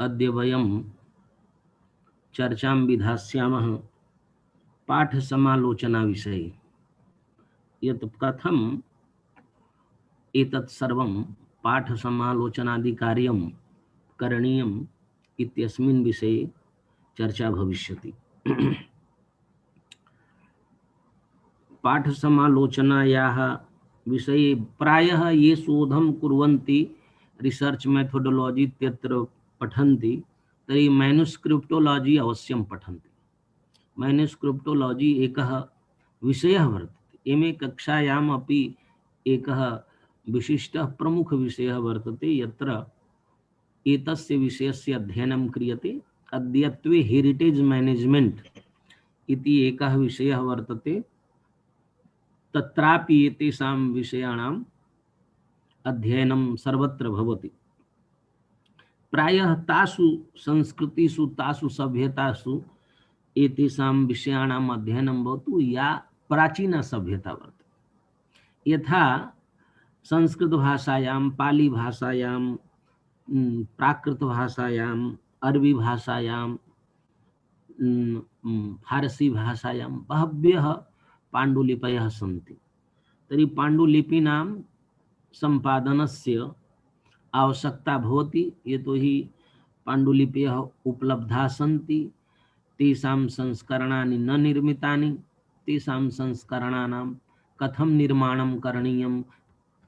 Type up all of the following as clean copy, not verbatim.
अद्य वयं चर्चां विधास्यामः पाठसमालोचना विषये। यत् कथम् एतत् सर्वं पाठसमालोचनादिकार्यं करणीयम् इत्यस्मिन् विषये चर्चा भविष्यति। पाठसमालोचनायाः विषये प्रायः ये शोधं कुर्वन्ति, रिसर्च मेथोडोलॉजी इत्यत्र पठन्ति, तर्हि मैनुस्क्रिप्टोलॉजी अवश्यं पठन्ति। मैनुस्क्रिप्टोलॉजी एकः विषयः वर्तते। एमे कक्षायाम् अपि एकः विशिष्टः प्रमुखविषयः वर्तते, यत्र एतस्य विषयस्य अध्ययनं क्रियते। अद्यत्वे हेरिटेज मैनेजमेंट इति एकः विषयः वर्तते। तत्रापि एतेषां विषयाणाम् अध्ययनं सर्वत्र भवति। प्रायः तासु संस्कृतिषु, तासु सभ्यतासु एतेषां विषयाणाम् अध्ययनं भवतु या प्राचीना सभ्यता वर्तते। यथा संस्कृतभाषायां, पालीभाषायां, प्राकृतभाषायां, अरबी भाषायां, फारसी भाषायां बहव्यः पाण्डुलिपयः सन्ति। तर्हि पाण्डुलिपीनां सम्पादनस्य आवश्यकता भवति, यतोहि पाण्डुलिपयः उपलब्धाः सन्ति, तेषां संस्करणानि न निर्मितानि, तेषां संस्करणानां कथं निर्माणं करणीयं,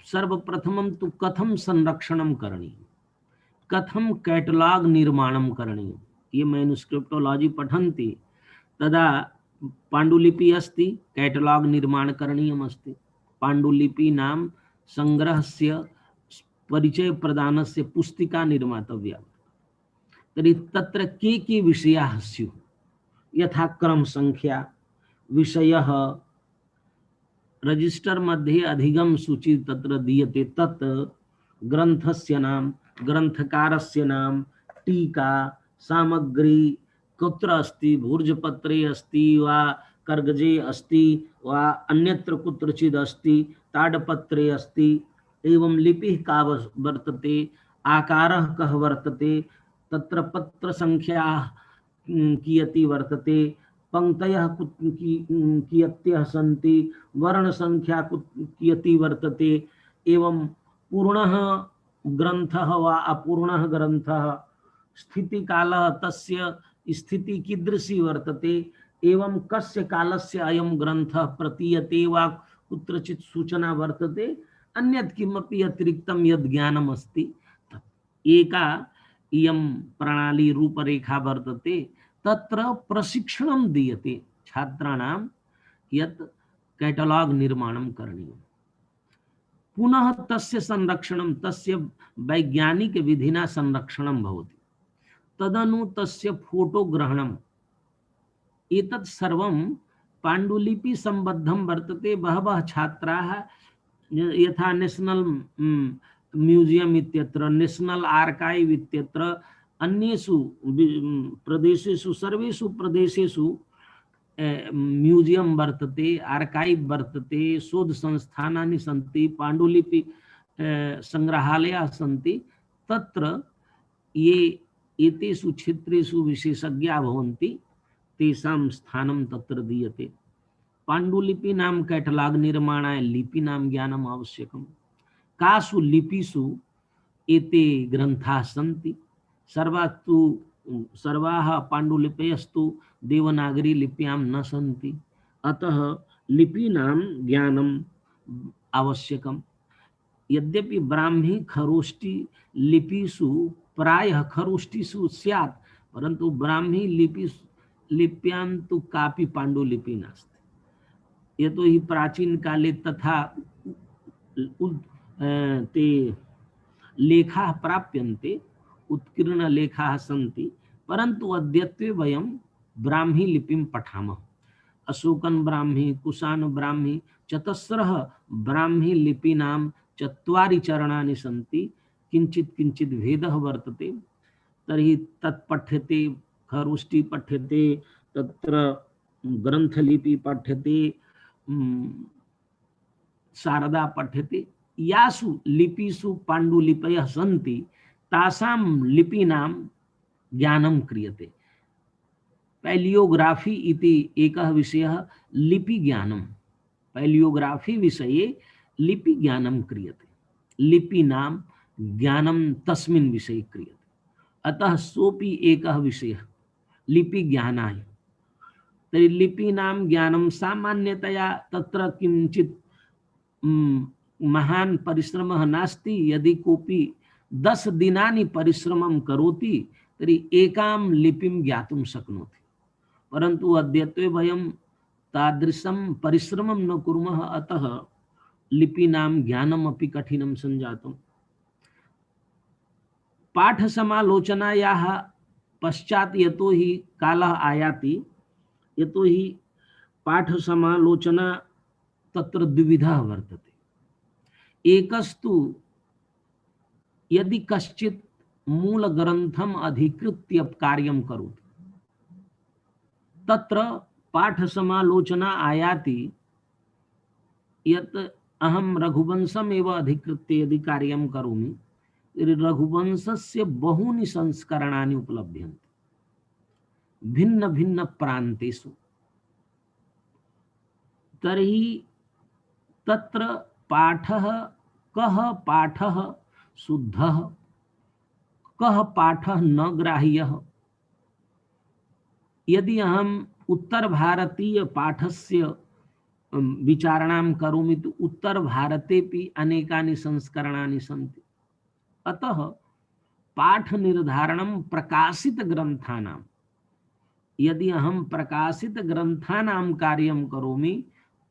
सर्वप्रथमं तु कथं संरक्षणं करणीयं, कथं कैटलॉग निर्माणं करणीयं। ये मैनुस्क्रिप्टोलॉजी पठन्ति तदा पाण्डुलिपि अस्ति, कैटलॉग निर्माण करणीयम् अस्ति। पाण्डुलिपीनां संग्रहस्य परिचय प्रदानस्य पुस्तिका निर्मातव्या। तर्हि तत्र के विषयाः स्युः, यथा क्रम संख्या, विषयः, रजिस्टर मध्ये अधिगम सूची तत्र दीयते, तत् ग्रंथस्य नाम, ग्रंथकारस्य नाम, टीका, सामग्री कुत्र अस्ति, भूर्जपत्रे अस्ति वा कर्गजे अस्ति वा अन्यत्र कुत्रचित् अस्ति, ताडपत्रे अस्ति, एवं लिपिः का वर्तते, आकारः कः वर्तते, तत्र पत्र संख्या कियती वर्तते, पंक्तयः कियत्यः सन्ति, वर्ण संख्या कियती वर्तते, एवं पूर्णः ग्रंथः वा अपूर्णः ग्रंथः, स्थिति कालः तस्य स्थिति कीदृशी वर्तते, एवं कस्य कालस्य अयं ग्रंथः प्रतीयते वा कुत्रचित् सूचना वर्तते, अन्यत् किमपि अतिरिक्तं यद् ज्ञानम् अस्ति, एका इयं प्रणाली रूपरेखा वर्तते। तत्र प्रशिक्षणं दीयते छात्राणां यत् कैटलॉग निर्माणं करणीयम्। पुनः तस्य संरक्षणं, तस्य वैज्ञानिक विधिना संरक्षणं भवति। तदनु तस्य फोटो ग्रहणम्, एतत् सर्वं पाण्डुलिपि संबद्धं वर्तते। बहवः छात्राः यथा नेशनल म्यूजियम इत्यत्र, नेशनल आर्काइव इत्यत्र, अन्येषु प्रदेशेषु, सर्वेषु प्रदेशेषु म्यूजियम वर्तते, आर्काइव वर्तते, शोध संस्थानानि सन्ति, पाण्डुलिपि संग्रहालयाः सन्ति। तत्र ये एतेषु क्षेत्रेषु विशेषज्ञाः भवन्ति, तेषां स्थानं तत्र दीयते। पाण्डुलिपीनां कैटलॉग निर्माणाय लिपीनां ज्ञानम् आवश्यकम्। कासु लिपिषु एते ग्रन्थाः सन्ति, सर्वाः पाण्डुलिपयस्तु देवनागरी लिप्यां न सन्ति, अतः लिपीनां ज्ञानम् आवश्यकम्। यद्यपि ब्राह्मी खरोष्टी लिपिषु प्रायः खरोष्टीषु स्यात्, परन्तु ब्राह्मी लिप्यां तु कापि पाण्डुलिपि नास्ति। यतोहि प्राचीन काले तथा ते लेखाः प्राप्यन्ते, उत्कीर्ण लेखाः सन्ति, परन्तु अद्यत्वे वयं ब्राह्मी लिपिं पठामः। अशोकन ब्राह्मी, कुषाण ब्राह्मी, चतस्रः ब्राह्मी लिपीनां चत्वारि चरणानि सन्ति, किंचित् किंचित् भेदः वर्तते। तर्हि तत् पठ्यते, खरोष्टी पठ्यते, तत्र ग्रंथलिपि पठ्यते, शारदा पठ्यते। यासु लिपिषु पाण्डुलिपयः सन्ति, तासां लिपीनां ज्ञानं क्रियते। पैलियोग्राफी इति एकः विषयः लिपि ज्ञानं, पैलियोग्राफी विषये लिपि ज्ञानं क्रियते, लिपीनां ज्ञानं तस्मिन् विषये क्रियते। अतः सोपि एकः विषयः लिपि ज्ञानाय। तर्हि लिपीनां ज्ञानं सामान्यतया तत्र किञ्चित् महान् परिश्रमः नास्ति। यदि कोऽपि 10 दिनानि परिश्रमं करोति तर्हि एकां लिपिं ज्ञातुं शक्नोति। परन्तु अद्यत्वे वयं तादृशं परिश्रमं न कुर्मः, अतः लिपीनां ज्ञानमपि कठिनं सञ्जातम्। पाठसमालोचनायाः पश्चात् यतो हि कालः आयाति, यतो हि पाठसमालोचना तत्र द्विविधः वर्तते। एकस्तु यदि कश्चित् मूलग्रन्थम् अधिकृत्य कार्यं करोति, तत्र पाठसमालोचना आयाति। यत् अहं रघुवंशमेव अधिकृत्य यदि कार्यं करोमि तर्हि रघुवंशस्य बहूनि संस्करणानि उपलभ्यन्ते भिन्न भिन्न प्रान्तेषु। तर्हि तत्र पाठः, कः पाठः शुद्धः, कः पाठः न ग्राह्यः। यदि अहम उत्तर भारतीय पाठस्य विचारणां करोमि तो उत्तर भारतेपि अनेकानि संस्करणानि सन्ति। अतः पाठ निर्धारणं प्रकाशित ग्रंथानां, यदि अहम प्रकाशित ग्रंथानां कार्यं करोमि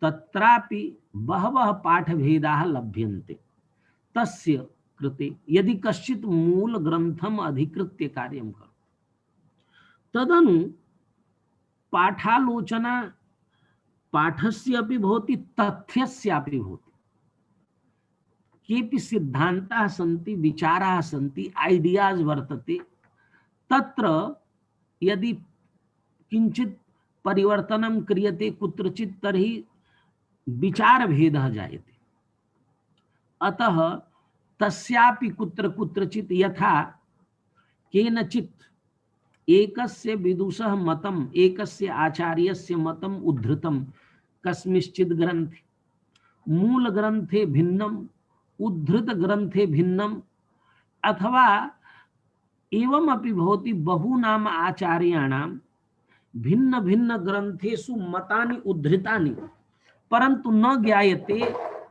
तत्रापि बहवः पाठभेदाः लभ्यन्ते। तस्य कृते यदि कश्चित् मूल ग्रंथम् अधिकृत्य कार्यं करोति तदनु पाठालोचना पाठस्य अपि भवति, तथ्यस्यापि भवति। केऽपि सिद्धान्ताः सन्ति, विचाराः सन्ति, आइडियाज वर्तते। तत्र यदि किंचित् परिवर्तनं क्रियते कुत्रचित् तर्हि विचारभेदः जायते। अतः तस्यापि कुत्र कुत्रचित् यथा केनचित् एकस्य विदुषः मतम्, एकस्य आचार्यस्य मतम् उद्धृतं कस्मिंश्चित् ग्रन्थे, मूल ग्रन्थे भिन्नम्, उद्धृत ग्रन्थे भिन्नम्, अथवा एवमपि भवति बहूनाम् आचार्याणां भिन्न भिन्न ग्रन्थेषु मतानि उद्धृतानि, परन्तु न ज्ञायते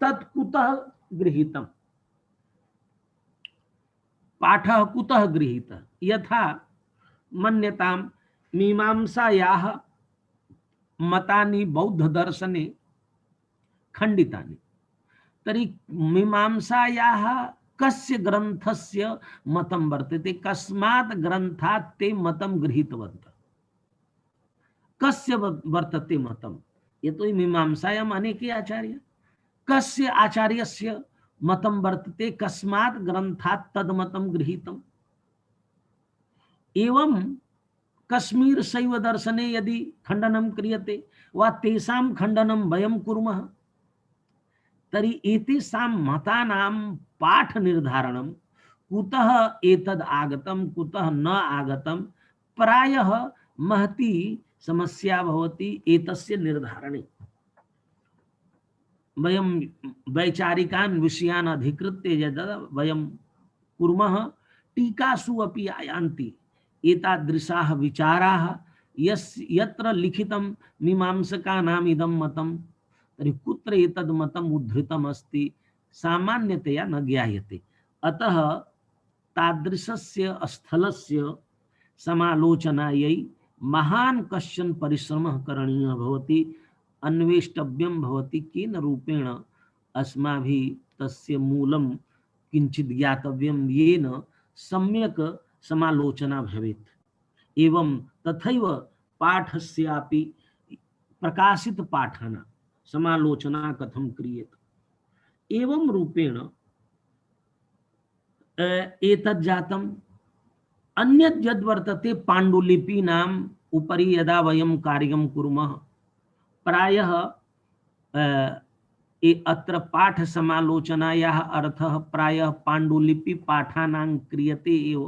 तत् कुतः गृहीतम्, पाठः कुतः गृहीतः। यथा मन्यतां मीमांसायाः मतानि बौद्ध दर्शने खण्डितानि, तर्हि मीमांसायाः कस्य ग्रन्थस्य मतं वर्तते, कस्मात् ग्रन्थात् ते मतं गृहीतवन्तः, कस्य वर्तते मतं। यतो हि मीमांसायाम् अनेके आचार्य, कस्य आचार्यस्य मतं वर्तते, कस्मात् ग्रन्थात् तद्मतं गृहीतम्। एवं कश्मीर शैव दर्शने यदि खंडनं क्रियते वा तेषां खंडनं वयं कुर्मः तर्हि एतेषां मतानां पाठ निर्धारणं कुतः एतद् आगतं कुतः न आगतं प्रायः महती समस्या भवति एतस्य निर्धारणे। वयं वैचारिकान् विषयान् अधिकृत्य यदा वयं कुर्मः टीकासु अपि आयान्ति एतादृशाः विचाराः। यत्र लिखितं मीमांसकानाम् इदं मतं तर्हि कुत्र एतद् मतम् उद्धृतम् अस्ति सामान्यतया न ज्ञायते। अतः तादृशस्य स्थलस्य समालोचनायै महान् कश्चन परिश्रमः करणीयः भवति, अन्वेष्टव्यं भवति, केन रूपेण अस्माभिः तस्य मूलं किञ्चित् ज्ञातव्यं, येन सम्यक् समालोचना भवेत्। एवं तथैव पाठस्यापि प्रकाशित पाठानां समालोचना कथं क्रियेत। एवं रूपेण एतद् जातम्। अन्यत् यद् वर्तते पाण्डुलिपीनाम् उपरि यदा वयं कार्यं कुर्मः प्रायः अत्र पाठ समालोचनायाः अर्थः प्रायः पाण्डुलिपि पाठानां क्रियते एव।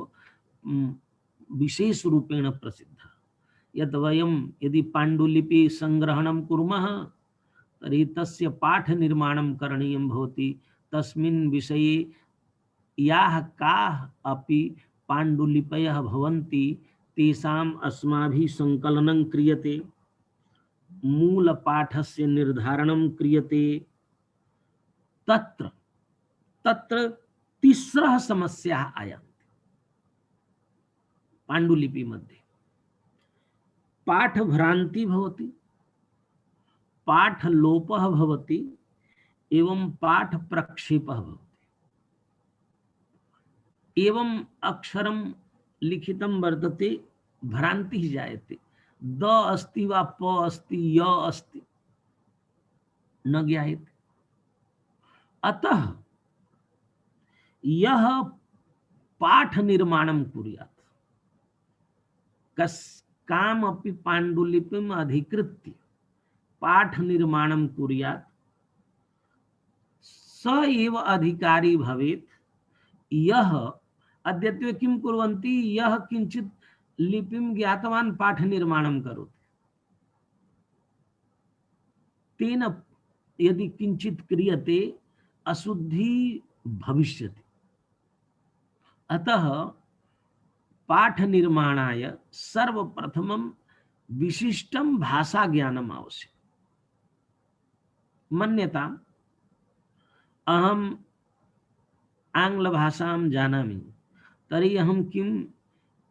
विशेष रूपेण प्रसिद्ध। यत् वयं यदि पाण्डुलिपि संग्रहणं कुर्मः तर्हि तस्य पाठ निर्माणं करणीयं भवति। तस्मिन् विषये याः काः अपि पाण्डुलिपयः भवन्ति तेषाम् अस्माभिः संकलनं क्रियते, मूलपाठस्य निर्धारणं क्रियते। तत्र तत्र तिस्रः समस्याः आयान्ति पाण्डुलिपि मध्ये। पाठभ्रान्ति भवति, पाठलोपः भवति एवं पाठप्रक्षेपः भवति। एवं अक्षरं लिखितं वर्तते, भ्रान्तिः जायते। द अस्ति वा प अस्ति य अस्ति न ज्ञायते। अतः यः पाठ निर्माणं कुर्यात्, कामपि पाण्डुलिपिम् अधिकृत्य पाठ निर्माणं कुर्यात्, स एव अधिकारी भवेत् यः अद्यत्वे किं कुर्वन्ति, यः किञ्चित् लिपिं ज्ञातवान् पाठ निर्माणं करोति, तेन यदि किञ्चित् क्रियते अशुद्धि भविष्यति। अतः पाठ निर्माणाय सर्वप्रथमं विशिष्टं भाषा ज्ञानम् आवश्यकम्। मन्यताम् अहम् आङ्ग्लभाषां जानामि तर्हि अहं किम्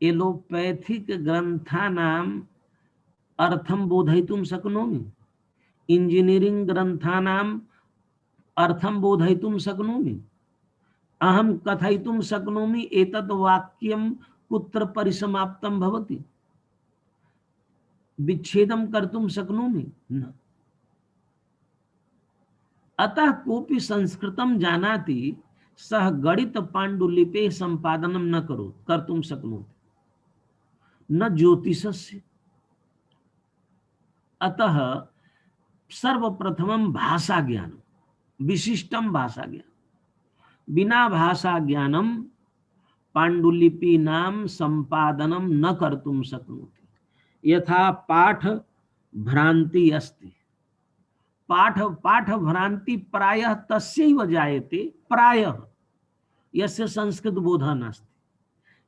एलोपैथिक ग्रन्थानाम् अर्थं बोधयितुं शक्नोमि, इंजीनियरिंग ग्रन्थानाम् अर्थं बोधयितुं शक्नोमि, अहं कथयितुं शक्नोमि एतद् वाक्यं कुत्र परिसमाप्तं भवति, विच्छेदं कर्तुं शक्नोमि न। अतः कोऽपि संस्कृतं जानाति सः गणित पाण्डुलिपेः सम्पादनं न कर्तुं शक्नोति, न ज्योतिषस्य। अतः सर्वप्रथमं भाषा ज्ञानं, विशिष्टं भाषा ज्ञानं। बिना भाषा ज्ञानं पाण्डुलिपीनां सम्पादनं न कर्तुं शक्नोति। यथा पाठ भ्रांति अस्ति, पाठ भ्रांति प्रायः तस्यैव जायते, प्रायः यस्य संस्कृत बोधः नास्ति।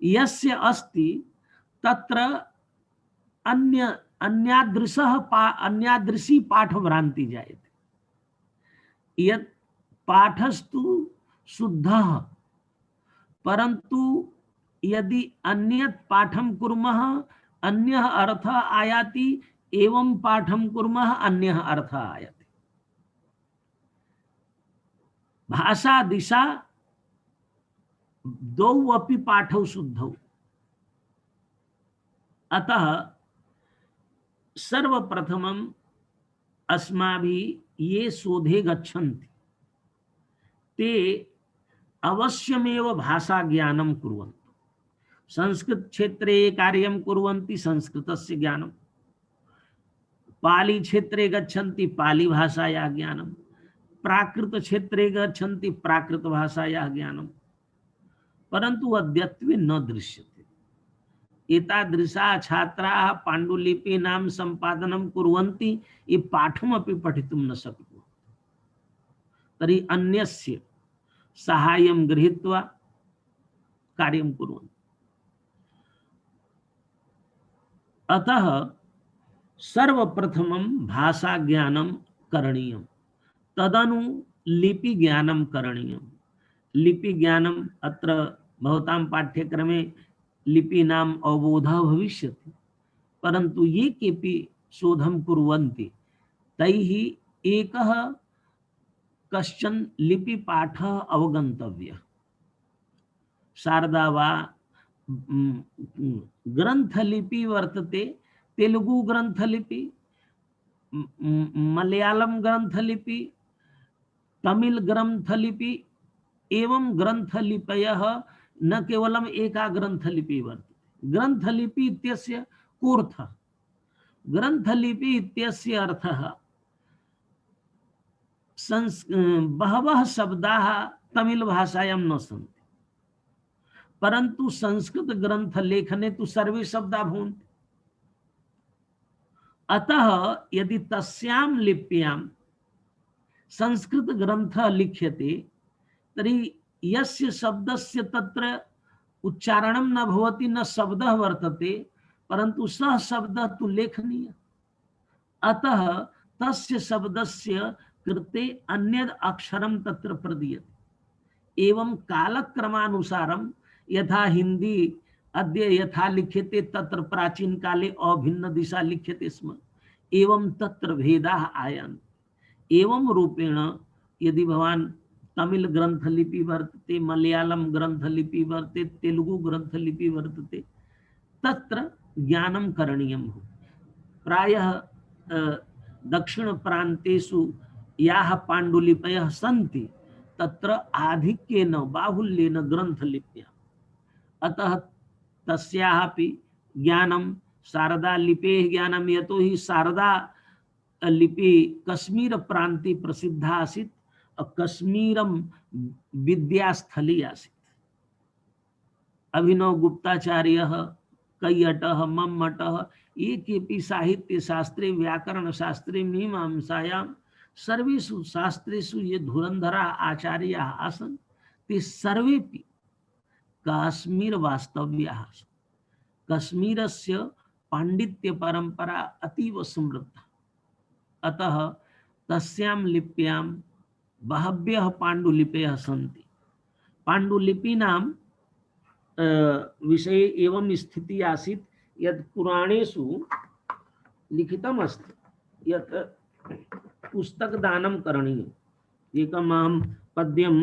यस्य अस्ति तत्र अन्यादृशी पाठ भ्रांति जायते। यत् पाठस्तु शुद्धः, परंतु यदि अन्यत् पाठं कुर्मः अन्यः अर्थः आयाति, एवं पाठं कुर्मः अन्यः अर्थः आयाति। भाषा दिशा द्वौ अपि पाठौ शुद्धौ। अतः सर्वप्रथमम् अस्माभिः ये शोधे गच्छन्ति ते अवश्यमेव भाषा ज्ञानं कुर्वन्तु। संस्कृत क्षेत्रे ये कार्यं कुर्वन्ति संस्कृतस्य ज्ञानं, पाली क्षेत्रे गच्छन्ति पाली भाषायाः ज्ञानं, प्राकृत क्षेत्रे गच्छन्ति प्राकृत भाषायाः ज्ञानं। परन्तु अद्यत्वे न दृश्यते। एतादृशाः छात्राः पाण्डुलिपीनां सम्पादनं कुर्वन्ति, ये पाठमपि पठितुं न शक्नुवन्ति। तर्हि अन्यस्य साहाय्यं गृहीत्वा कार्यं कुर्वन्ति। अतः सर्वप्रथमं भाषा ज्ञानं करणीयं, तदनु लिपि ज्ञानं करणीयं। लिपि ज्ञानम् अत्र भवतां पाठ्यक्रमे लिपीनाम् अवबोधः भविष्यति, परन्तु ये केऽपि शोधं कुर्वन्ति तैः एकः कश्चन लिपिपाठः अवगन्तव्यः। शारदा वा ग्रंथलिपि वर्तते, तेलुगु ग्रंथलिपि, मलयालम ग्रंथलिपि, तमिल ग्रंथलिपि, एवं ग्रंथलिपयः न केवलम् एका ग्रंथलिपि वर्तते। ग्रंथलिपि इत्यस्य कोऽर्थः? ग्रंथलिपि इत्यस्य अर्थः बहवः शब्दाः तमिल भाषायां न सन्ति, परंतु संस्कृत ग्रंथ लेखने तो सर्वे शब्दा भवन्ति। अतः यदि तस्यां लिप्यां संस्कृत ग्रंथ लिख्यते तर्हि यस्य शब्दस्य तत्र उच्चारणं न भवति, न शब्दः वर्तते, परंतु सः शब्दः तु लेखनीय। अतः तस्य शब्दस्य कृते अन्यद् अक्षरं तत्र प्रदीयते। एवं कालक्रमानुसारं यथा हिंदी अद्य यथा लिख्यते तत्र प्राचीन काले अभिन्न दिशा लिख्यते स्म, एवं तत्र भेदाः आयान्ति। एवं रूपेण यदि भवान् तमिल ग्रंथलिपि वर्तते, मलयालम ग्रंथलिपि वर्तते, तेलुगु ग्रंथलिपि वर्तते, तत्र ज्ञानं करणीयं। प्रायः दक्षिण प्रान्तेषु याः पाण्डुलिपयः सन्ति तत्र आधिक्येन बाहुल्येन ग्रंथलिप्यः। अतः तस्याः अपि ज्ञानं शारदा लिपेः ज्ञानं, यतो हि शारदा लिपि कश्मीर प्रान्ते प्रसिद्धा आसीत्, कश्मीरं विद्यास्थली आसीत्। अभिनव गुप्ताचार्यः, कैयटः, मम्मटः ये केपि साहित्य शास्त्रे, व्याकरण शास्त्रे, मीमांसायां सर्वेषु शास्त्रेषु ये धुरंधरा आचार्याः आसन् ते सर्वेपि काश्मीर वास्तव्याः। कश्मीरस्य पाण्डित्य परंपरा अतीव समृद्धा। अतः तस्यां लिप्यां बहव्यः पाण्डुलिपयः सन्ति। पाण्डुलिपीनां विषये एवं स्थिति आसीत् यत् पुराणेषु लिखितम् अस्ति यत् पुस्तकदानं करणीयम्। एकम् अहं पद्यं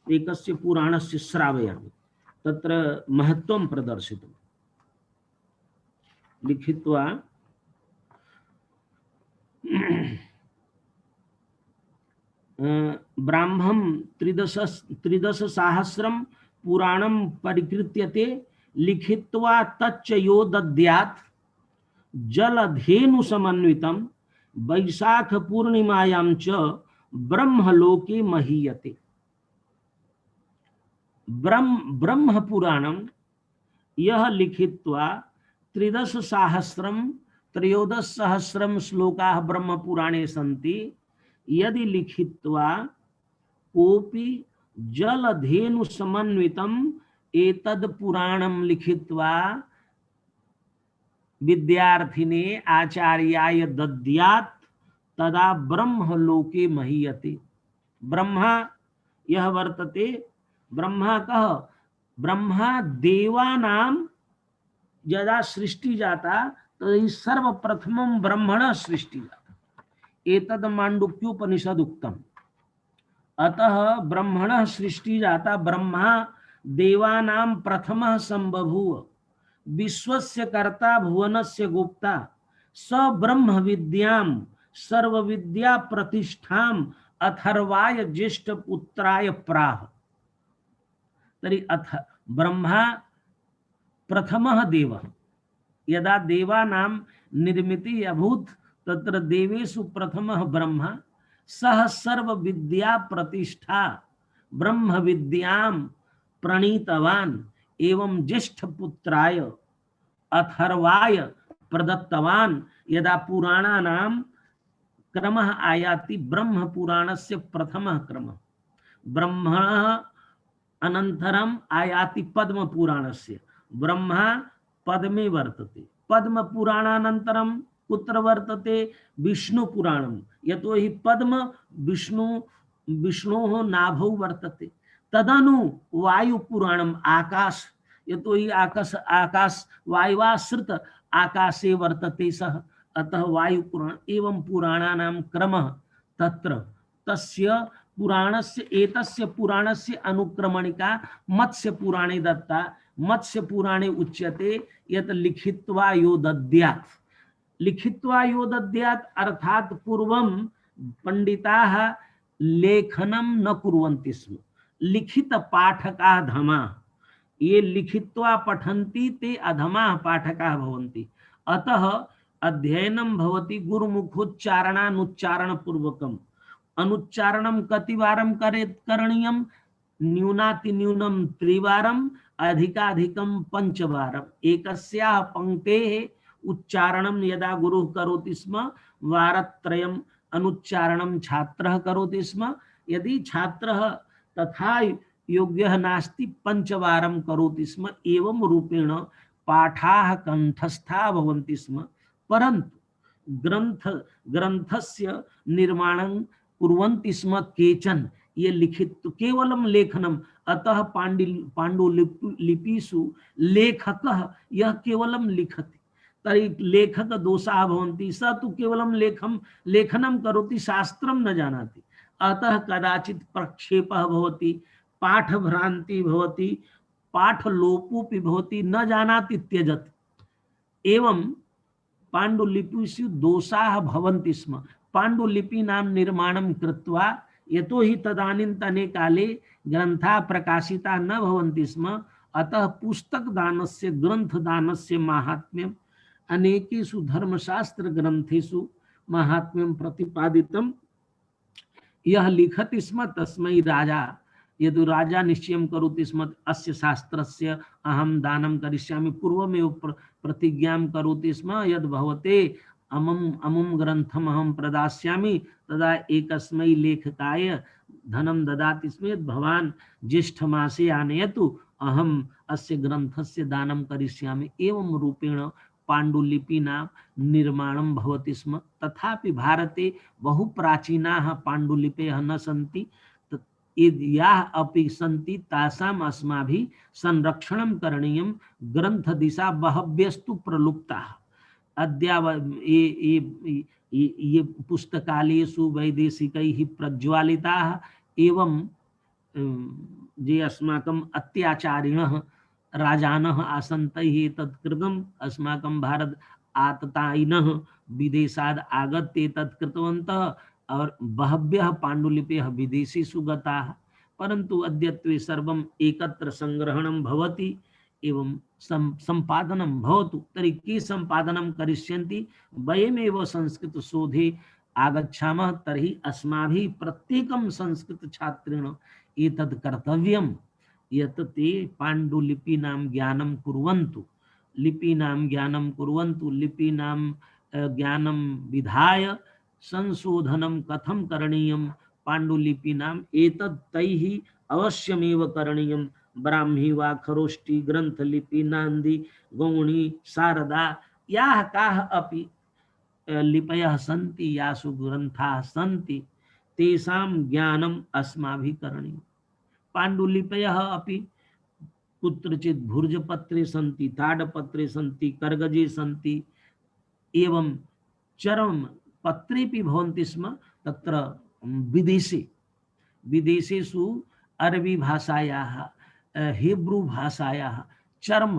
एकस्य पुराणस्य श्रावयामि, तत्र महत्त्वं प्रदर्शितं। लिखित्वा ब्राह्मं त्रिदशसहस्रं पुराणं परिकृत्यते, लिखित्वा तच्च यो दद्यात् जलधेनु समन्वितं वैशाख पूर्णिमायां च ब्रह्मलोके महीयते। ब्रह्म पुराणं यह लिखित्वा त्रयोदश सहस्रम श्लोकाः ब्रह्म पुराणे सन्ति। यदि लिखित्वा कोऽपि जलधेनु समन्वितम् एतद् पुराणं लिखित्वा विद्यार्थिने आचार्याय दद्यात् तदा ब्रह्मलोके महीयते। ब्रह्मा यह वर्तते, ब्रह्मा कह, ब्रह्मा देवानां यदा सृष्टि जाता तर्हि सर्वप्रथमं ब्रह्मणः सृष्टि जाता। एतद् माण्डुक्योपनिषद् उक्तम्। अतः ब्रह्मणः सृष्टि जाता, ब्रह्मा देवानां प्रथमः संबभूव, विश्वस्य कर्ता भुवनस्य गोप्ता, स ब्रह्म विद्यां सर्वविद्या प्रतिष्ठां अथर्वाय ज्येष्ठपुत्राय प्राह। तर्हि अथ ब्रह्मा प्रथमः देवः। यदा देवानां निर्मितिः अभूत् तत्र देवेषु प्रथमः ब्रह्मा, सः सर्वविद्या प्रतिष्ठा ब्रह्म विद्यां प्रणीतवान् एवं ज्येष्ठपुत्राय अथर्वाय प्रदत्तवान्। यदा पुराणानां क्रमः आयाति, ब्रह्म पुराणस्य प्रथमः क्रमः, ब्रह्मणः अनन्तरम् आयाति पद्म पुराणस्य। ब्रह्मा पद्मे वर्तते, पद्म पुराणानन्तरं कुत्र वर्तते? विष्णु पुराणं। यतो हि पद्म विष्णोः नाभौ वर्तते। तदनु वायु पुराणम्, आकाश, यतो हि आकाश वायुवाश्रित आकाशे वर्तते सः, अतः वायु पुराण। एवं पुराणानां क्रमः तत्र तस्य पुराणस्य, एतस्य पुराणस्य अनुक्रमणिका मत्स्य पुराणे दत्ता। मत्स्य पुराणे उच्यते यत् लिखित्वा यो दद्यात्। लिखित्वा यो दद्यात् अर्थात पूर्वं पंडिताः लेखनं न कुर्वन्ति स्म। लिखित पाठकाः धमाः, ये लिखित्वा पठन्ति ते अधमाः पाठकाः भवन्ति। अतः अध्ययनं भवति गुरुमुखोच्चारणानुच्चारण पूर्वकम्। अनुच्चारणं कतिवारं करणीयं? न्यूनातिन्यूनं त्रिवारम् अधिकाधिकं पंचवारम् एकस्याः पंक्तेः उच्चारणं यदा गुरुः करोति स्म वारत्रयम् अनुच्चारणं छात्रः करोति स्म। यदि छात्रः तथा योग्यः नास्ति पंचवारं करोति स्म। एवं रूपेण पाठाः कंठस्थाः भवन्ति स्म। परन्तु ग्रंथस्य निर्माणं कुर्वन्ति स्म केचन। ये लिखित केवलं लेखनम, अतः पाण्डुलिपिषु लेखकः यः केवलं लिखति तर्हि लेखक दोषाः भवन्ति। स तु केवलं लेखनं करोति, शास्त्रं न जानाति। अतः कदाचित् प्रक्षेपः भवति, पाठभ्रान्तिः भवति, पाठलोपोऽपि भवति, न जानाति त्यजति। एवं पाण्डुलिपिषु दोषाः भवन्ति स्म। पाण्डुलिपीनां निर्माणं कृत्वा यतो हि तदानीन्तने काले ग्रन्थाः प्रकाशिताः न भवन्ति स्म। अतः पुस्तकदानस्य ग्रन्थदानस्य माहात्म्यम् अनेकेषु धर्मशास्त्र ग्रन्थेषु माहात्म्यं प्रतिपादितं। यः लिखति स्म तस्मै राजा, यदि राजा निश्चयं करोति स्म अस्य शास्त्रस्य अहं दानं करिष्यामि, पूर्वमेव प्रतिज्ञां करोति स्म यद् भवते अमुं ग्रन्थम् अहं प्रदास्यामि, तदा एकस्मै लेखकाय धनं ददाति स्म यद् भवान् ज्येष्ठमासे आनयतु, अहम् अस्य ग्रन्थस्य दानं करिष्यामि। एवं रूपेण पाण्डुलिपीनां निर्माणं भवति स्म। तथापि भारते बहु प्राचीनाः पाण्डुलिपयः न सन्ति। याः अपि सन्ति तासाम् अस्माभिः संरक्षणं करणीयं। ग्रन्थदिशा बहव्यस्तु प्रलुप्ताः। ये पुस्तकालयेषु वैदेशिकैः प्रज्वालिताः एवं ये अस्माकम् अत्याचारिणः राजानः आसन् तैः एतत् कृतम्। अस्माकं भारत आततायिनः विदेशात् आगत्य एतत् कृतवन्तः और बहव्यः पाण्डुलिपयः विदेशेषु गताः। परन्तु अद्यत्वे सर्वम् एकत्र संग्रहणं भवति एवं संपादनं भवतु। तर्हि के संपादनं करिष्यन्ति? वयमेव संस्कृतशोधे आगच्छामः तर्हि अस्माभिः प्रत्येकं संस्कृतछात्रेण एतद् कर्तव्यं यत् ते पाण्डुलिपीनां ज्ञानं कुर्वन्तु। लिपीनां ज्ञानं कुर्वन्तु। लिपीनां ज्ञानं विधाय संशोधनं कथं करणीयं पाण्डुलिपीनाम् एतत् तैः अवश्यमेव करणीयं। ब्राह्मी वा खरोष्ठी ग्रंथलिपि नांदी गौणी शारदा याः काः अपि लिपयः सन्ति, यासु ग्रन्थाः सन्ति, तेषां ज्ञानम् अस्माभिः करणीयम्। पाण्डुलिपयः अपि कुत्रचित् भुर्जपत्रे सन्ति, ताडपत्रे सन्ति, कर्गजे सन्ति, एवं चर्मपत्रेऽपि भवन्ति स्म। तत्र विदेशेषु अरबी भाषायाः, हिब्रू भाषायाः चर्म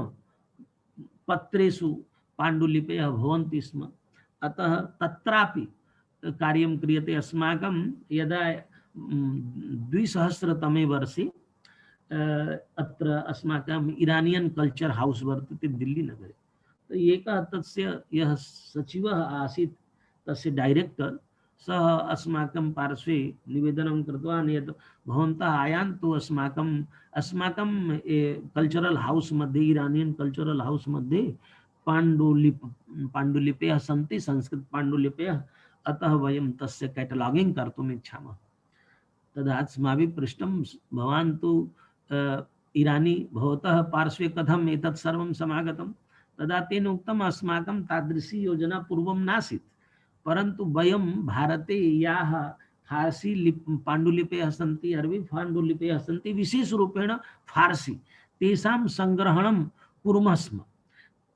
पत्रेषु पाण्डुलिपयः भवन्ति स्म। अतः तत्रापि कार्यं क्रियते। अस्माकं यदा 2000तमे वर्षे अत्र अस्माकम् इरानियन् कल्चर् हाउस् वर्तते दिल्लीनगरे। तो एकः तस्य यः सचिवः आसीत्, तस्य डैरेक्टर्, सः अस्माकं पार्श्वे निवेदनं कृतवान् यत् भवन्तः आयान्तु अस्माकं कल्चरल हाउस मध्ये, इरानियन कल्चरल हाउस मध्ये पाण्डुलिपयः सन्ति, संस्कृत पाण्डुलिपयः। अतः वयं तस्य कैटलॉगिंग कर्तुम् इच्छामः। तदा अस्माभिः पृष्टं, भवान् तु इरानी, भवतः पार्श्वे कथम् एतत् सर्वं समागतं? तदा तेन उक्तम्, अस्माकं तादृशी योजना पूर्वं नासीत्, परन्तु वयं भारते याः फारसी पाण्डुलिपयः सन्ति, अरबी पाण्डुलिपयः सन्ति, विशेषरूपेण फारसी, तेषां सङ्ग्रहणं कुर्मः स्म।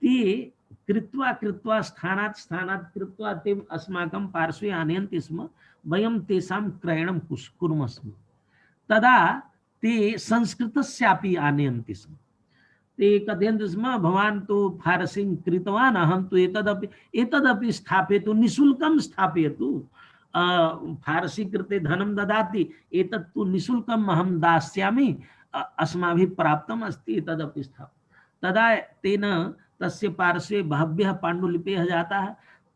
ते कृत्वा स्थानात् कृत्वा ते अस्माकं पार्श्वे आनयन्ति स्म। वयं तेषां क्रयणं कुर्मः स्म। तदा ते संस्कृतस्यापि आनयन्ति स्म। ते कथयन्ति स्म, भवान् तु फारसीं कृतवान्, अहं तु एतदपि स्थापयतु, निःशुल्कं स्थापयतु। फारसी कृते धनं ददाति, एतत् तु निःशुल्कम् अहं दास्यामि, अस्माभिः प्राप्तम् अस्ति, एतदपि स्थापयतु। तदा तेन तस्य पार्श्वे बहव्यः पाण्डुलिपयः जाताः।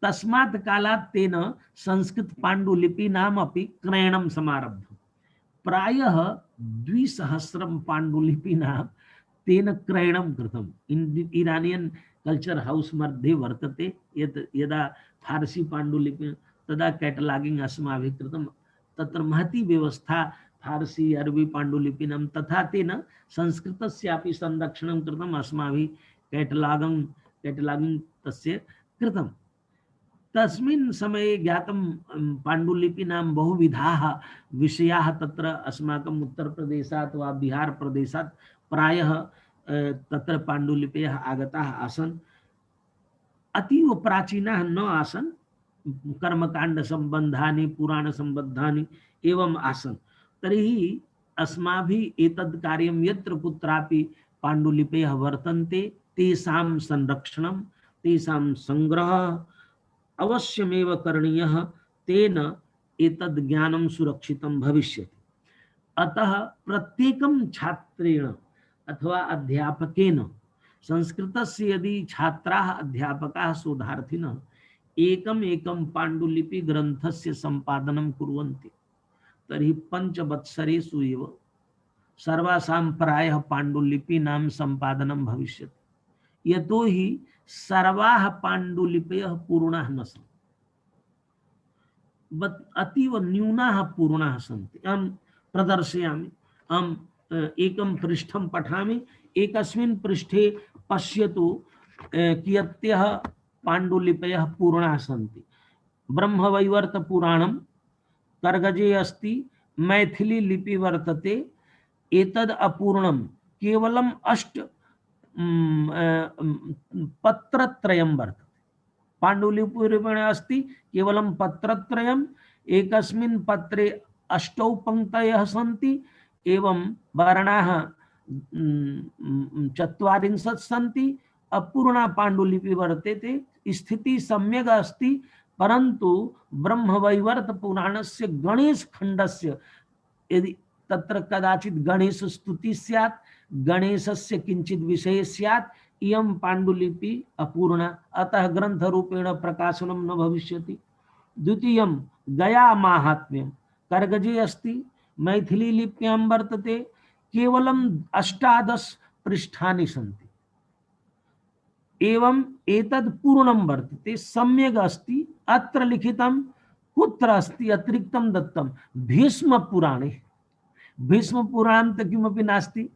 तस्मात् कालात् तेन संस्कृत पाण्डुलिपीनाम् अपि क्रयणं समारब्धम्। प्रायः 2,000 पाण्डुलिपीनां तेन क्रयणं कृतम्। इरानियन कल्चर हाउस मध्ये वर्तते यत् यदा फारसी पाण्डुलिपि तदा कैटलागिंग अस्माभिः कृतं। तत्र महती व्यवस्था फारसी अरबी पाण्डुलिपीनां तथा तेन संस्कृतस्यापि संरक्षणं कृतम् अस्माभिः। कैटलागिंग तस्य कृतम्। तस्मिन् समये ज्ञातं पाण्डुलिपीनां बहुविधाः विषयाः तत्र अस्माकम् उत्तरप्रदेशात् वा बिहार प्रदेशात् प्रायः तत्र पाण्डुलिपयः आगताः आसन्। अतीव प्राचीनाः न आसन्, कर्मकाण्ड सम्बन्धानि पुराण सम्बद्धानि एवम् आसन्। तर्हि अस्माभिः एतद् कार्यं यत्र कुत्रापि पाण्डुलिपयः वर्तन्ते तेषां संरक्षणं तेषां संग्रहः अवश्यमेव करणीयः। तेन एतद् ज्ञानं सुरक्षितं भविष्यति। अतः प्रत्येकं छात्रेण अथवा अध्यापकेन संस्कृतस्य यदि छात्राः अध्यापकाः शोधार्थिनः एकम् एकं पाण्डुलिपि ग्रन्थस्य सम्पादनं कुर्वन्ति तर्हि 5 वत्सरेषु एव सर्वासां प्रायः पाण्डुलिपीनां सम्पादनं भविष्यति। यतोहि सर्वाः पाण्डुलिपयः पूर्णाः न सन्ति, अतीव न्यूनाः पूर्णाः सन्ति। अहं प्रदर्शयामि। अहम् एकं पृष्ठं पठामि। एकस्मिन् पृष्ठे पश्यतु कियत्यः पाण्डुलिपयः पूर्णाः सन्ति। ब्रह्मवैवर्त पुराणं कर्गजे अस्ति, मैथिली लिपि वर्तते। एतद् अपूर्णं केवलम् 8 पत्रत्रयं वर्तते। पाण्डुलिपिरूपेण अस्ति केवलं पत्रत्रयम्। एकस्मिन् पत्रे 8 पङ्क्तयः सन्ति एवं वर्णाः 40 सन्ति। अपूर्णा पाण्डुलिपि वर्तते। स्थितिः सम्यक् अस्ति, परन्तु ब्रह्मवैवर्त पुराणस्य गणेश खण्डस्य यदि तत्र कदाचित् गणेश स्तुति स्यात्, गणेशस्य किंचित् विषय स्यात्, इयं पाण्डुलिपि अपूर्णा, अतः ग्रंथरूपेण प्रकाशनं न भविष्यति। द्वितीयं गया माहात्म्यं कर्गजे अस्ति, मैथिली लिप्यां वर्तते। केवलम् 18 पृष्ठानि सन्ति एवं एतद् पूर्णं वर्तते, सम्यक् अस्ति। अत्र लिखितं कुत्र अस्ति अतिरिक्तं दत्तं भीष्म पुराणे। भीष्म पुराणं तु किमपि नास्ति,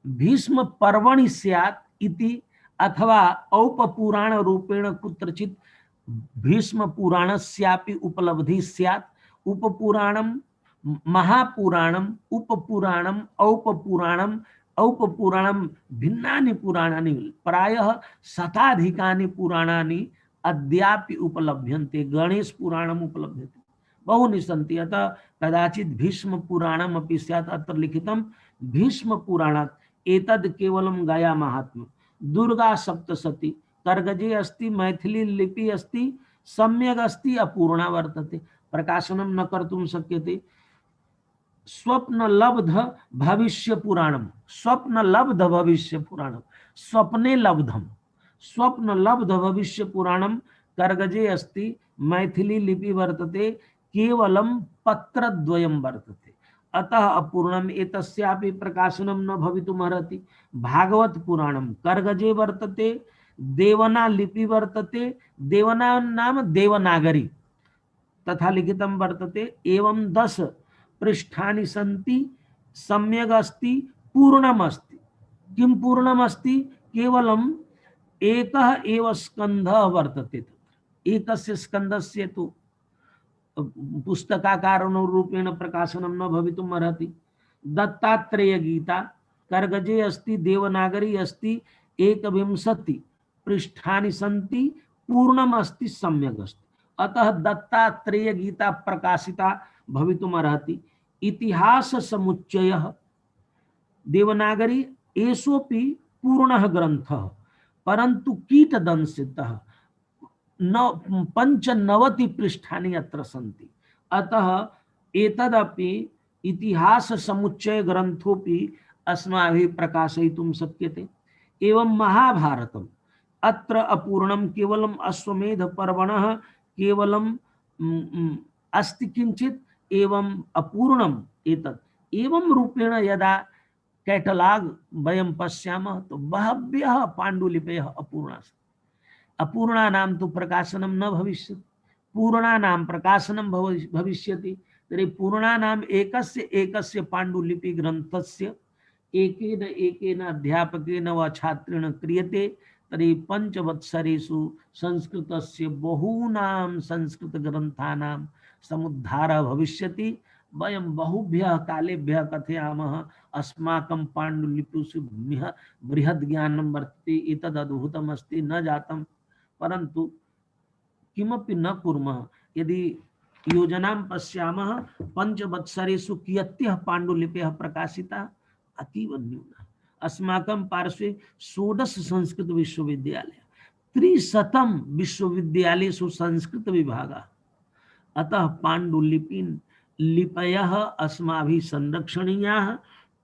भीष्म पर्वणि स्यात् इति, अथवा औपपुराण रूपेण कुत्रचित् भीष्म पुराणस्यापि उपलब्धिः स्यात्। उपपुराणं महापुराणम् उपपुराणम् औपपुराणम् औपपुराणं भिन्नानि पुराणानि, प्रायः शताधिकानि पुराणानि अद्यापि उपलभ्यन्ते। गणेश पुराणम् उपलभ्यते, बहूनि सन्ति। अतः कदाचित् भीष्म पुराणम् अपि स्यात्। अत्र लिखितं भीष्म पुराणात्। एतद् केवलं गया महात्म्यं। दुर्गा सप्तशती कर्गजे अस्ति, मैथिली लिपि अस्ति, सम्यक् अस्ति, अपूर्णा वर्तते, प्रकाशनं न कर्तुं शक्यते। स्वप्नलब्ध भविष्य पुराणं, स्वप्नलब्ध भविष्य पुराणं, स्वप्ने लब्धम, स्वप्नलब्ध भविष्य पुराणं कर्गजे अस्ति, मैथिली लिपि वर्तते, केवलं पत्रद्वयं वर्तते, अतः अपूर्णम्। एतस्यापि प्रकाशनं न भवितुमर्हति। भागवत पुराणं कर्गजे वर्तते, देवना लिपि वर्तते, देवना नाम देवनागरी तथा लिखितं वर्तते। एवं 10 पृष्ठानि सन्ति, सम्यक् अस्ति, पूर्णम् अस्ति। किं पूर्णम् अस्ति? केवलम् एकः एव स्कन्धः वर्तते। एकस्य स्कन्धस्य तु पुस्तकाकारणरूपेण प्रकाशनं न भवितुम् अर्हति। दत्तात्रेय गीता कर्गजे अस्ति, देवनागरी अस्ति, 21 पृष्ठानि सन्ति, पूर्णम् अस्ति, सम्यक् अस्ति, अतः दत्तात्रेय गीता प्रकाशिता भवितुम् अर्हति। इतिहास समुच्चयः देवनागरी एषोऽपि पूर्णः ग्रन्थः, परन्तु कीटदंशितः 95 पृष्ठानि अत्र सन्ति, अतः एतदपि इतिहास समुच्चय ग्रन्थोपि अस्माभिः प्रकाशयितुं शक्यते। एवं महाभारतम् अत्र अपूर्णं, केवलम् अश्वमेध पर्वणः केवलं अस्ति किंचित्, एवं अपूर्णम् एतत्। एवं रूपेण यदा कैटलॉग वयं पश्यामः तो बहव्यः पाण्डुलिपयः अपूर्णा अपूर्णानां तु प्रकाशनं न भविष्यति, पूर्णानां प्रकाशनं भविष्यति। तर्हि पूर्णानाम् एकस्य एकस्य पाण्डुलिपि ग्रन्थस्य एकेन एकेन अध्यापकेन वा छात्रेण क्रियते। तर्हि पञ्चवत्सरेषु संस्कृतस्य बहूनां संस्कृतग्रन्थानां समुद्धारः भविष्यति। वयं बहुभ्यः कालेभ्यः कथयामः अस्माकं पाण्डुलिपिषु बृहद् ज्ञानं वर्तते, एतद् अद्भुतमस्ति, न जातं, परन्तु किमपि न कुर्मः। यदि योजनां पश्यामः पञ्चवत्सरेषु कियत्यः पाण्डुलिपयः प्रकाशिताः, अतीव न्यूनः। अस्माकं पार्श्वे 16 संस्कृत विश्वविद्यालय, 300 विश्वविद्यालयेषु संस्कृत विभागः। अतः पाण्डुलिपीन् लिपयः अस्माभिः संरक्षणीयाः,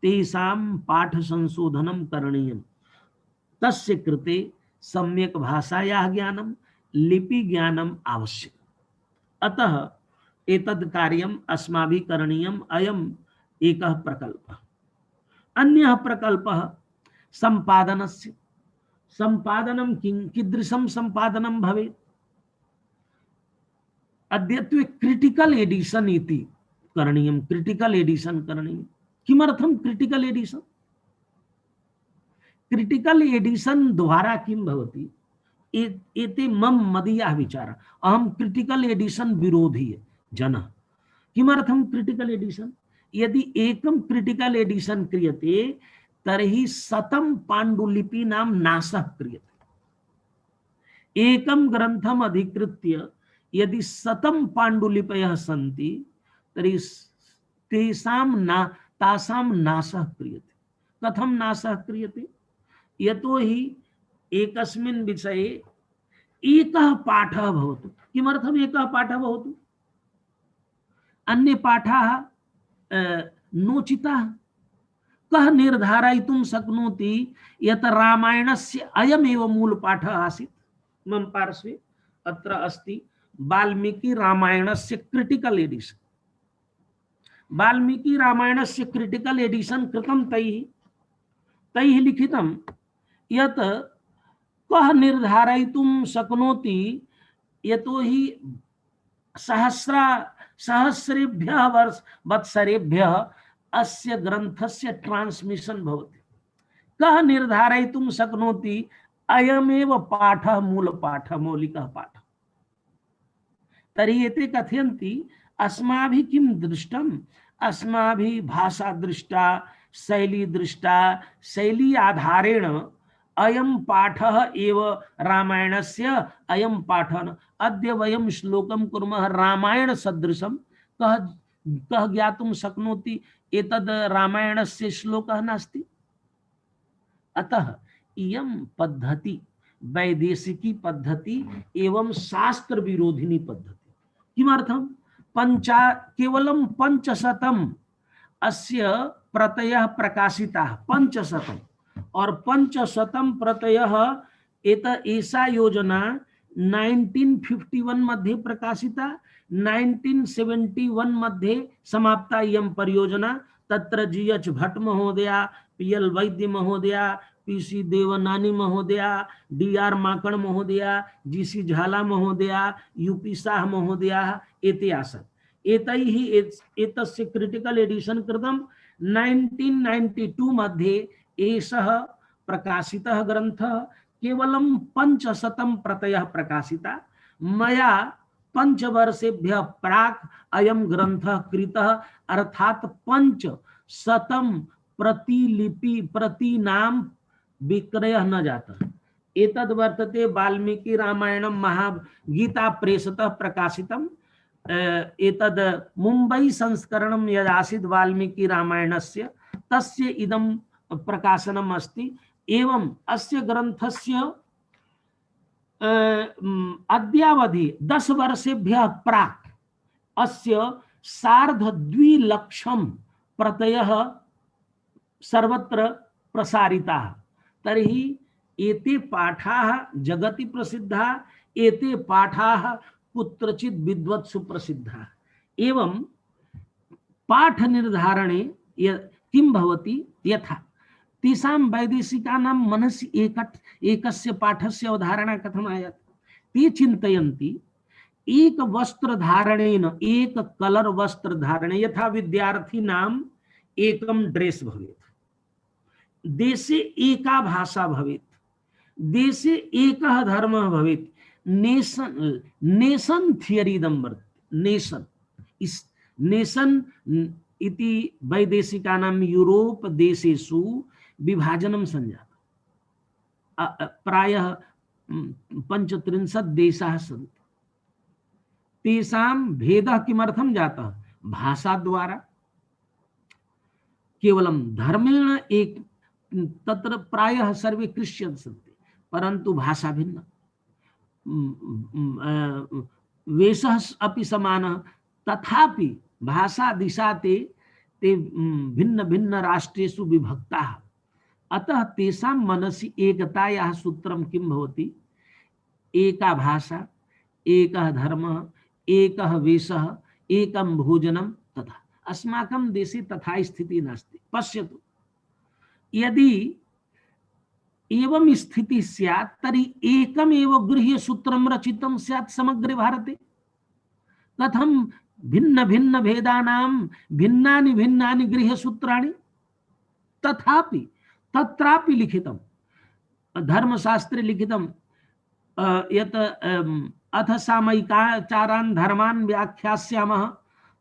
तेषां पाठ संशोधनं करणीयम्। तस्य कृते सम्यक् भाषायाः ज्ञानं, लिपि ज्ञानम् आवश्यकम्। अतः एतद् कार्यम् अस्माभिः करणीयम्। अयम् एकः प्रकल्पः। अन्यः प्रकल्पः सम्पादनस्य। सम्पादनं कीदृशं सम्पादनं भवेत्? अद्यत्वे क्रिटिकल एडिशन इति करणीयं। क्रिटिकल एडिशन करणीयं। किमर्थं क्रिटिकल एडिशन? क्रिटिकल एडिशन द्वारा किं भवति? एते मम मदीयः विचारः। अहं क्रिटिकल एडिशन विरोधी जनः। किमर्थं क्रिटिकल एडिशन? यदि एकं क्रिटिकल एडिशन क्रियते तर्हि 100 पाण्डुलिपीनां नाशः क्रियते। एकं ग्रन्थम् अधिकृत्य यदि 100 पाण्डुलिपयः सन्ति तर्हि तासां नाशः क्रियते। कथं नाशः क्रियते? यतोहि एकस्मिन् विषये एकः पाठः भवतु। किमर्थम् एकः पाठः भवतु? अन्ये पाठाः नोचिताः। कः निर्धारयितुं शक्नोति यत् रामायणस्य अयमेव मूलपाठः आसीत्? मम पार्श्वे अत्र अस्ति वाल्मीकि रामायणस्य क्रिटिकल एडिशन। वाल्मीकि रामायणस्य क्रिटिकल एडिशन कृतं तैः लिखितं यत् कः निर्धारयितुं शक्नोति यतोहि सहस्रेभ्यः वत्सरेभ्यः अस्य ग्रन्थस्य ट्रांसमिशन भवति। कः निर्धारयितुं शक्नोति अयमेव पाठः मूलपाठः, मौलिकः पाठः? तर्हि एते कथयन्ति अस्माभिः किं दृष्टम्? अस्माभिः भाषा दृष्टा, शैली दृष्टा, शैली आधारेण अयं पाठः एव रामायणस्य अयं पाठः। अद्य वयं श्लोकं कुर्मः रामायण सदृशं। कः ज्ञातुं शक्नोति एतद् रामायणस्य श्लोकः नास्ति? अतः इयं पद्धति वैदेशिकी पद्धति एवं शास्त्र विरोधिनी पद्धति। किमर्थं? केवलं 500 अस्य प्रतयः प्रकाशिताः, 500, और 500 प्रतयः एषा योजना 1951 मध्ये प्रकाशिता, 1971 मध्ये समाप्ता इयं परियोजना। तत्र GH भट्ट महोदया, PL वैद्य महोदया, PC देवनानी महोदया, DR माकड़ महोदया, GC झाला महोदया, UP शाह महोदया एते आसन्। एतैः एतस्य क्रिटिकल एडिशन कृतं। 1992 मध्ये एषः प्रकाशितः ग्रन्थः। केवलं 500 प्रतयः प्रकाशिता। मया 5 वर्षेभ्यः प्राक् अयं ग्रन्थः कृतः, अर्थात् 500 प्रतीनां विक्रयः न जातः। एतद् वर्तते वाल्मीकि रामायणं महागीता प्रेसतः प्रकाशितम्। एतद् मुम्बै संस्करणं यदासीत् वाल्मीकि रामायणस्य, तस्य इदं प्रकाशनम् अस्ति। एवं अस्य ग्रन्थस्य अद्यावधि 10 वर्षेभ्यः प्राक् अस्य 2.5 प्रतयः सर्वत्र प्रसारिताः। तर्हि एते पाठाः जगति प्रसिद्धाः, एते पाठाः कुत्रचित् विद्वत्सु प्रसिद्धाः। एवं पाठ निर्धारणे किम भवति यथा तेषां वैदेशिकानां मनसि एकस्य पाठस्य अवधारणा कथम आयाति ते चिन्तयन्ति एक वस्त्र धारणेन एक कलर वस्त्र धारणे यथा विद्यार्थी नाम एकम ड्रेस भवेत् देशे एका भाषा भवेत् देशे एकः धर्मः भवेत् नेशन नेशन थियरी इदं वर्तते नेशन इस नेशन इति वैदेशिकानां यूरोप देशेषु विभाजनं सञ्जातं प्रायः 35 देशाः सन्ति तेषां भेदः किमर्थं जातः भाषा द्वारा केवलं धर्मेण एक तत्र प्रायः सर्वे क्रिश्चियन् सन्ति परन्तु भाषा भिन्ना वेशः अपि समानः तथापि भाषा दिशा ते भिन्न भिन्न राष्ट्रेषु विभक्ताः अतः तेषां मनसि एकतायाः सूत्रं किं भवति एका भाषा एकः धर्मः एकः वेशः एकं भोजनं तथा अस्माकं देशे तथा स्थितिः नास्ति पश्यतु यदि एवं स्थितिः स्यात् तर्हि एकमेव गृह्यसूत्रं रचितं स्यात् समग्रे भारते कथं भिन्न भिन्न भेदानां भिन्नानि भिन्नानि गृह्यसूत्राणि तथापि तत्रापि लिखितं धर्मशास्त्रे लिखितं यत् अथ सामयिकाचारान् धर्मान् व्याख्यास्यामः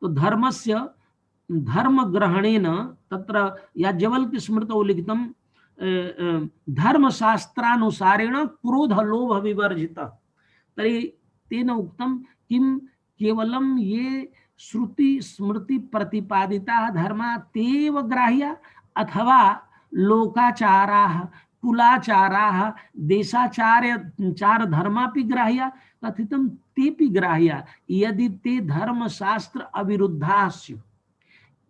तो धर्मस्य धर्मग्रहणेन तत्र याज्ञवल्क्य स्मृतौ लिखितं धर्मशास्त्रानुसारेण क्रोधलोभ विवर्जितः तर्हि तेन उक्तं किं केवलं ये श्रुति स्मृति प्रतिपादिताः धर्मा तेव ग्राह्या अथवा लोकाचाराः कुलाचाराः देशाचार धर्मापि ग्राह्या कथितं तेपि ग्राह्या यदि ते धर्मशास्त्र अविरुद्धाः स्युः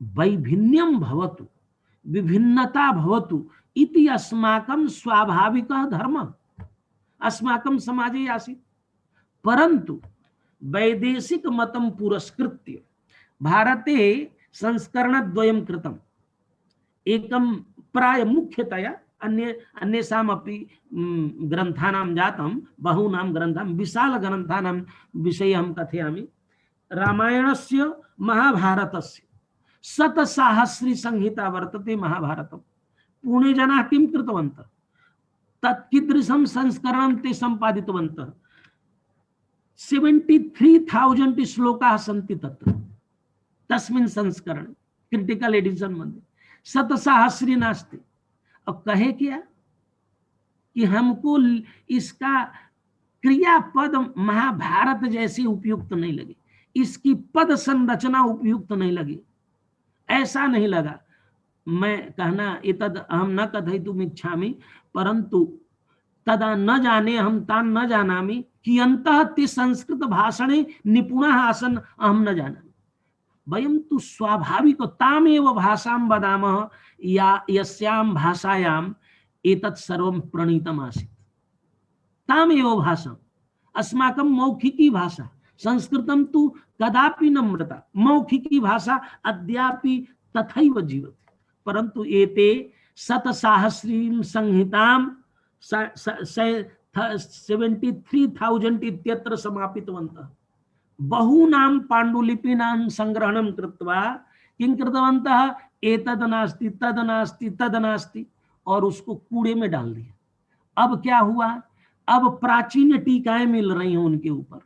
वैभिन्यं भवतु विभिन्नता भवतु इति अस्माकं स्वाभाविकः धर्मः अस्माकं समाजे आसीत् परन्तु वैदेशिक मतं पुरस्कृत्य भारते संस्करणद्वयं कृतम् एकं प्राय मुख्यतया अन्येषामपि ग्रन्थानां जातं बहूनां ग्रन्थां विशालग्रन्थानां विषये अहं कथयामि रामायणस्य महाभारतस्य शतसाहस्री संहिता वर्तते महाभारतं पुणे जनाः किं कृतवन्तः तत्कीदृशं संस्करणं ते सम्पादितवन्तः 73,000 श्लोकाः सन्ति तत्र तस्मिन् संस्करणे क्रिटिकल एडिशन मध्ये शतसाहस्री नास्ति अब कहे क्या कि हमको इसका क्रियापद महाभारत जैसी उपयुक्त नहीं लगी इसकी पद संरचना उपयुक्त नहीं लगी ऐसा नहीं लगा मैं कहना एतद् अहं न कथयितुम् इच्छामि परन्तु तदा न जाने हम तान् न जानामि कियन्तः ते संस्कृत भाषणे निपुणाः आसन् अहं न जानामि वयं तु स्वाभाविक तामेव भाषां वदामः या यस्यां भाषायाम् एतत् सर्वं प्रणीतम् आसीत् तामेव भाषा अस्माकं मौखिकी भाषा संस्कृतं तु कदापि न मृता मौखिकी भाषा अद्यापि तथैव जीवति परन्तु एते शतसाहस्रीं संहितां 73,000 इत्यत्र समापितवन्तः बहूनां पाण्डुलिपीनां संग्रहणं कृत्वा किं कृतवन्तः एतद् नास्ति तद् नास्ति तद् नास्ति और उसको कूड़े में डाल दिया। अब क्या हुआ अब प्राचीन टीकाएं मिल रही हैं उनके ऊपर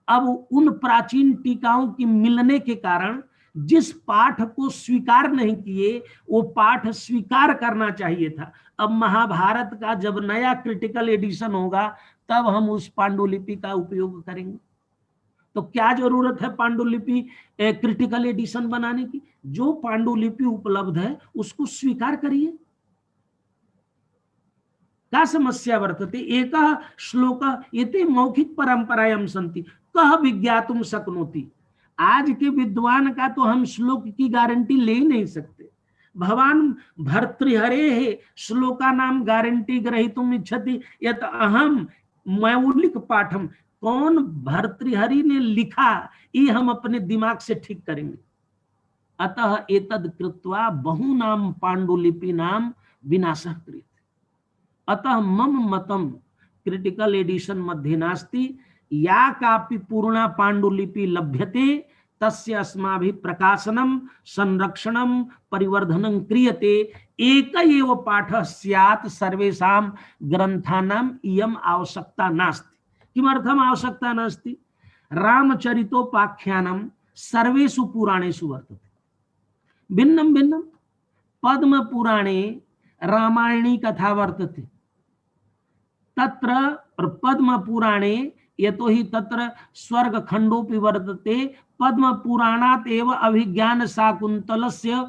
अब उन प्राचीन टीकाओं की मिलने के कारण जिस पाठ को स्वीकार नहीं किए वो पाठ स्वीकार करना चाहिए था। अब महाभारत का जब नया क्रिटिकल एडिशन होगा तब हम उस पांडुलिपि का उपयोग करेंगे। तो क्या जरूरत है पांडुलिपि क्रिटिकल एडिशन बनाने की? जो पांडुलिपि उपलब्ध है उसको स्वीकार करिए। का समस्या वर्तते? एकः श्लोकः एते मौखिक परंपरायां सन्ति कः विज्ञातुं शक्नोति। आज के विद्वान का तो हम श्लोक की गारंटी ले ही नहीं सकते। भवान भर्तृहरेः श्लोकानां गारंटी ग्रहीतुम् इच्छति यत् अहम मौलिक पाठम कौन भर्तृहरि ने लिखा ये हम अपने दिमाग से ठीक करेंगे। अतः एतद् कृत्वा बहूनां पाण्डुलिपीनां विनाशः क्रियते। अतः मम मतम क्रिटिकल एडिशन मध्ये नास्ति। या कापि पूर्णा पाण्डुलिपि लभ्यते तस्य अस्माभिः प्रकाशनं संरक्षणं परिवर्धनं क्रियते। एक एव पाठः स्यात् सर्वेषां ग्रन्थानाम् इयम् आवश्यकता नास्ति। किमर्थम् आवश्यकता नास्ति? रामचरितोपाख्यानं सर्वेषु पुराणेषु वर्तते, भिन्नं भिन्नं। पद्म पुराणे रामायणी कथा वर्तते, तत्र पद्म पुराणे यतोहि तत्र स्वर्ग खंडोपि वर्तते, पद्म पुराणात् एव अभिज्ञान शाकुन्तलस्य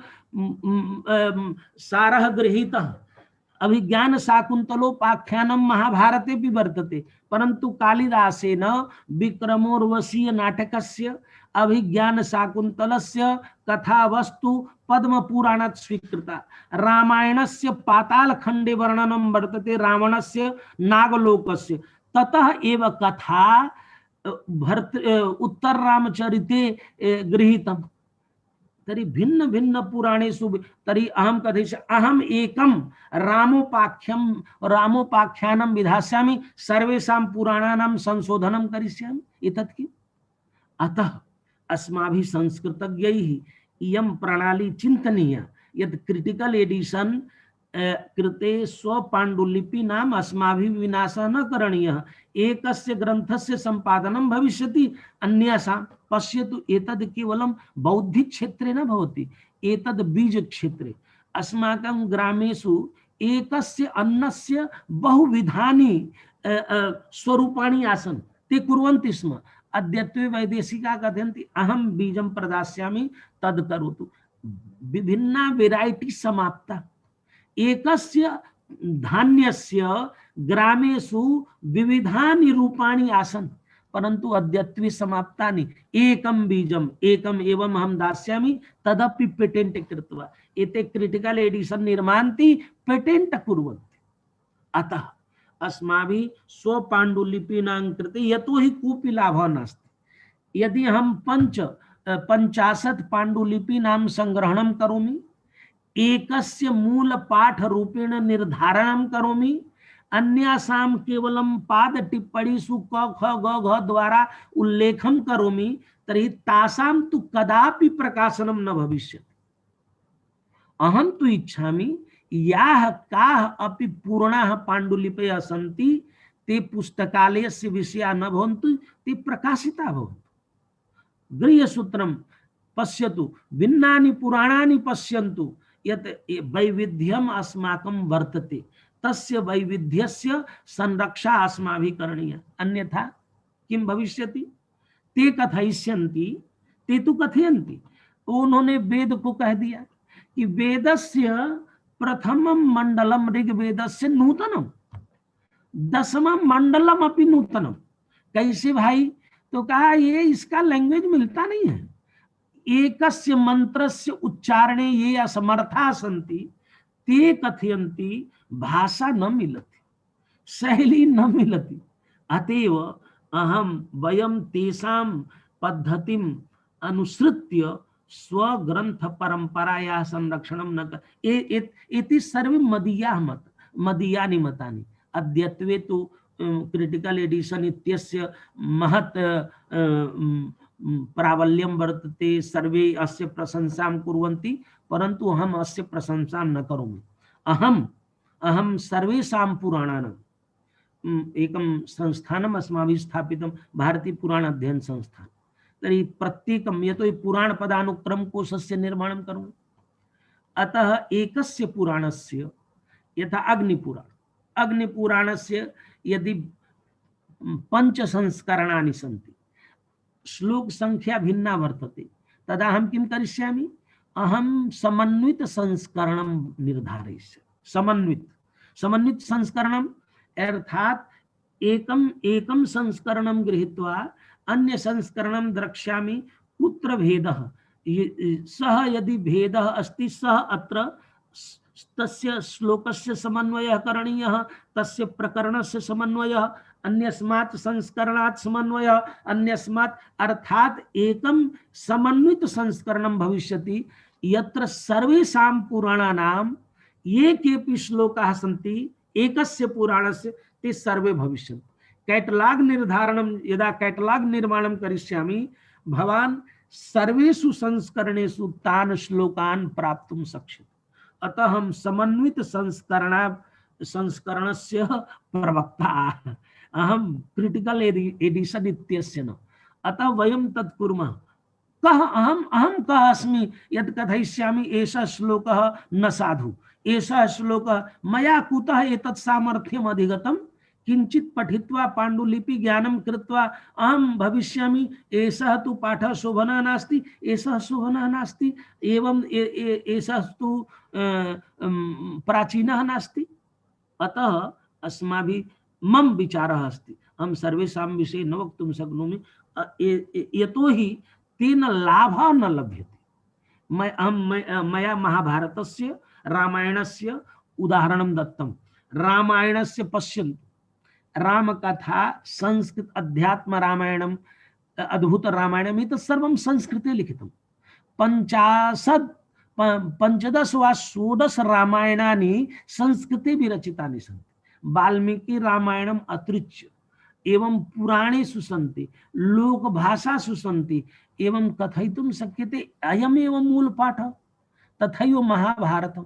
सारः गृहीतः। अभिज्ञान शाकुन्तलोपाख्यानं महाभारते भी वर्तते, परंतु कालिदासेन विक्रमोर्वशीय नाटकस्य अभिज्ञान शाकुन्तलस्य कथा वस्तु पद्म पुराणात् स्वीकृता। रामायणस्य पाताल खंडे वर्णनं वर्तते रावणस्य नागलोकस्य, ततः एव कथा उत्तर रामचरिते गृहीतम्। तरी भिन्न भिन्न पुराणेषु तरी अहम कथयिष्यामि, अहम एकम रामोपाख्यानं विधास्यामि, सर्वेषां पुराणानां संशोधनं करिष्यामि। एतत् किम्? अतः अस्माभिः संस्कृतज्ञैः इयं प्रणाली चिन्तनीया यत् क्रिटिकल एडिशन कृते स्वपाण्डुलिपीनाम् अस्माभिः विनाशः न करणीयः। एकस्य ग्रन्थस्य सम्पादनं भविष्यति, अन्येषां पश्यतु। एतद् केवलं बौद्धिक क्षेत्रे न भवति, एतद् बीज क्षेत्रे। अस्माकं ग्रामेषु एकस्य अन्नस्य बहुविधानि स्वरूपाणि आसन्, ते कुर्वन्ति स्म। अद्यत्वे वैदेशिका कथयन्ति अहं बीजं प्रदास्यामि तद् करोतु। विभिन्ना वेराइटी समाप्ता। एकस्य धान्यस्य ग्रामेषु विविधानि रूपाणि आसन्, परन्तु अद्यत्वे समाप्तानि। एकं बीजम् एकम् एवम् अहं दास्यामि, तदपि पेटेंट कृत्वा। एते क्रिटिकल एडिशन निर्मान्ति, पेटेंट कुर्वन्ति। अतः अस्माभिः स्वपाण्डुलिपीनां कृते यतोहि कोऽपि लाभः नास्ति। यदि अहं 50 पाण्डुलिपीनां संग्रहणं करोमि, एकस्य मूल पाठ रूपेण निर्धारणं करोमि, अन्यासां केवलं पाद टिप्पणीषु क ख ग घ द्वारा उल्लेखं करोमि, तर्हि तासां तु कदापि प्रकाशनं न भविष्यति। अहं तु इच्छामि याः काः अपि पूर्णाः पाण्डुलिपयः सन्ति, ते पुस्तकालयस्य विषयाः न भवन्तु, ते प्रकाशिताः भवन्तु। गृह्यसूत्रं पश्यतु, भिन्नानि पुराणानि पश्यन्तु, यत् वैविध्यम् अस्माकं वर्तते, तस्य वैविध्यस्य संरक्षा अस्माभिः करणीया। अन्यथा किं भविष्यति? ते कथयिष्यन्ति, ते तु कथयन्ति। उन्होंने वेद को कह दिया कि वेदस्य प्रथमं मंडलम ऋग्वेदस्य नूतनम, 10वां मंडलम अपि नूतनम। कैसे भाई? तो कहा ये इसका लैंग्वेज मिलता नहीं है। एकस्य मंत्रस्य उच्चारणे ये असमर्थाः सन्ति, ते कथयन्ति भाषा न मिलति, शैली न मिलति। अतएव वयं तेषां पद्धतिम् अनुसृत्य स्वग्रंथ परंपरायाः संरक्षणं न इति सर्वे मदीयानि मतानि। अद्यत्वे तु क्रिटिकल एडिशन इत्यस्य महत् प्राबल्यं वर्तते, सर्वे अस्य प्रशंसां कुर्वन्ति, परन्तु अहम् अस्य प्रशंसां न करोमि। अहं सर्वेषां पुराणानां एकं संस्थानम् अस्माभिः स्थापितं, भारतीय पुराण अध्ययन संस्थान। तर्हि प्रत्येकं यतोहि पुराण पदानुक्रम कोशस्य निर्माणं करोमि। अतः एकस्य पुराणस्य यथा अग्निपुराणस्य यदि 5 संस्करणानि सन्ति, श्लोक संख्या भिन्ना वर्तते, तदा अहं किं करिष्यामि? अहं समन्वित संस्करणं निर्धारयिष्यामि। समन्वित संस्करणम् अर्थात एकं संस्करणं गृहीत्वा अन्य संस्करणं द्रक्ष्यामि कुत्र भेदः, सः यदि भेदः अस्ति सः अत्र तस्य श्लोकस्य समन्वयः करणीयः, तस्य प्रकरणस्य समन्वयः, अन्यस्मात् संस्करणात् समन्वयः, अन्यस्मात् अर्थात एकम समन्वित संस्करणं भविष्यति यत्र सर्वेषां पुराणानां ये केपि श्लोकाः सन्ति एकस्य पुराणस्य ते सर्वे भविष्यन्ति। कैटलाग निर्धारणं यदा कैटलाग निर्माणं करिष्यामि भवान् सर्वेषु संस्करणेषु तान् श्लोकान् प्राप्तुं शक्यते। अतः हम समन्वित संस्करणस्य प्रवक्ता अहम क्रिटिकल एडिशन इत्यस्य न। अतः वयं तत् कुर्मः। कः अहम अहम कः अस्मि यत् कथयिष्यामि एषः श्लोकः न साधु, एषः श्लोकः मया कुतः एतत् सामर्थ्यम् अधिगतं, किंचित पठित्वा पाण्डुलिपि ज्ञानं कृत्वा अहम भविष्यामि एषः तु पाठः शोभनः नास्ति, एषः शोभनः नास्ति, एवं एषः तु प्राचीनः नास्ति। अतः अस्माभिः मम विचारः अस्ति, अहं सर्वेषां विषये न वक्तुं शक्नोमि यतोहि तेन लाभः न लभ्यते। मया महाभारतस्य रामायणस्य उदाहरणं दत्तं। रामायणस्य पश्यन्तु, रामकथा संस्कृत अध्यात्म रामायणम अद्भुत रामायणम एतत् सर्वं संस्कृते लिखितं। 15 वा 16 रामायणानि संस्कृते विरचितानि सन्ति। वाल्मीकि रामायणम् अतिरिच्य एवं पुराणेषु सन्ति, लोकभाषासु सन्ति, एवं कथयितुं शक्यते अयमेव मूलपाठः। तथैव महाभारतम्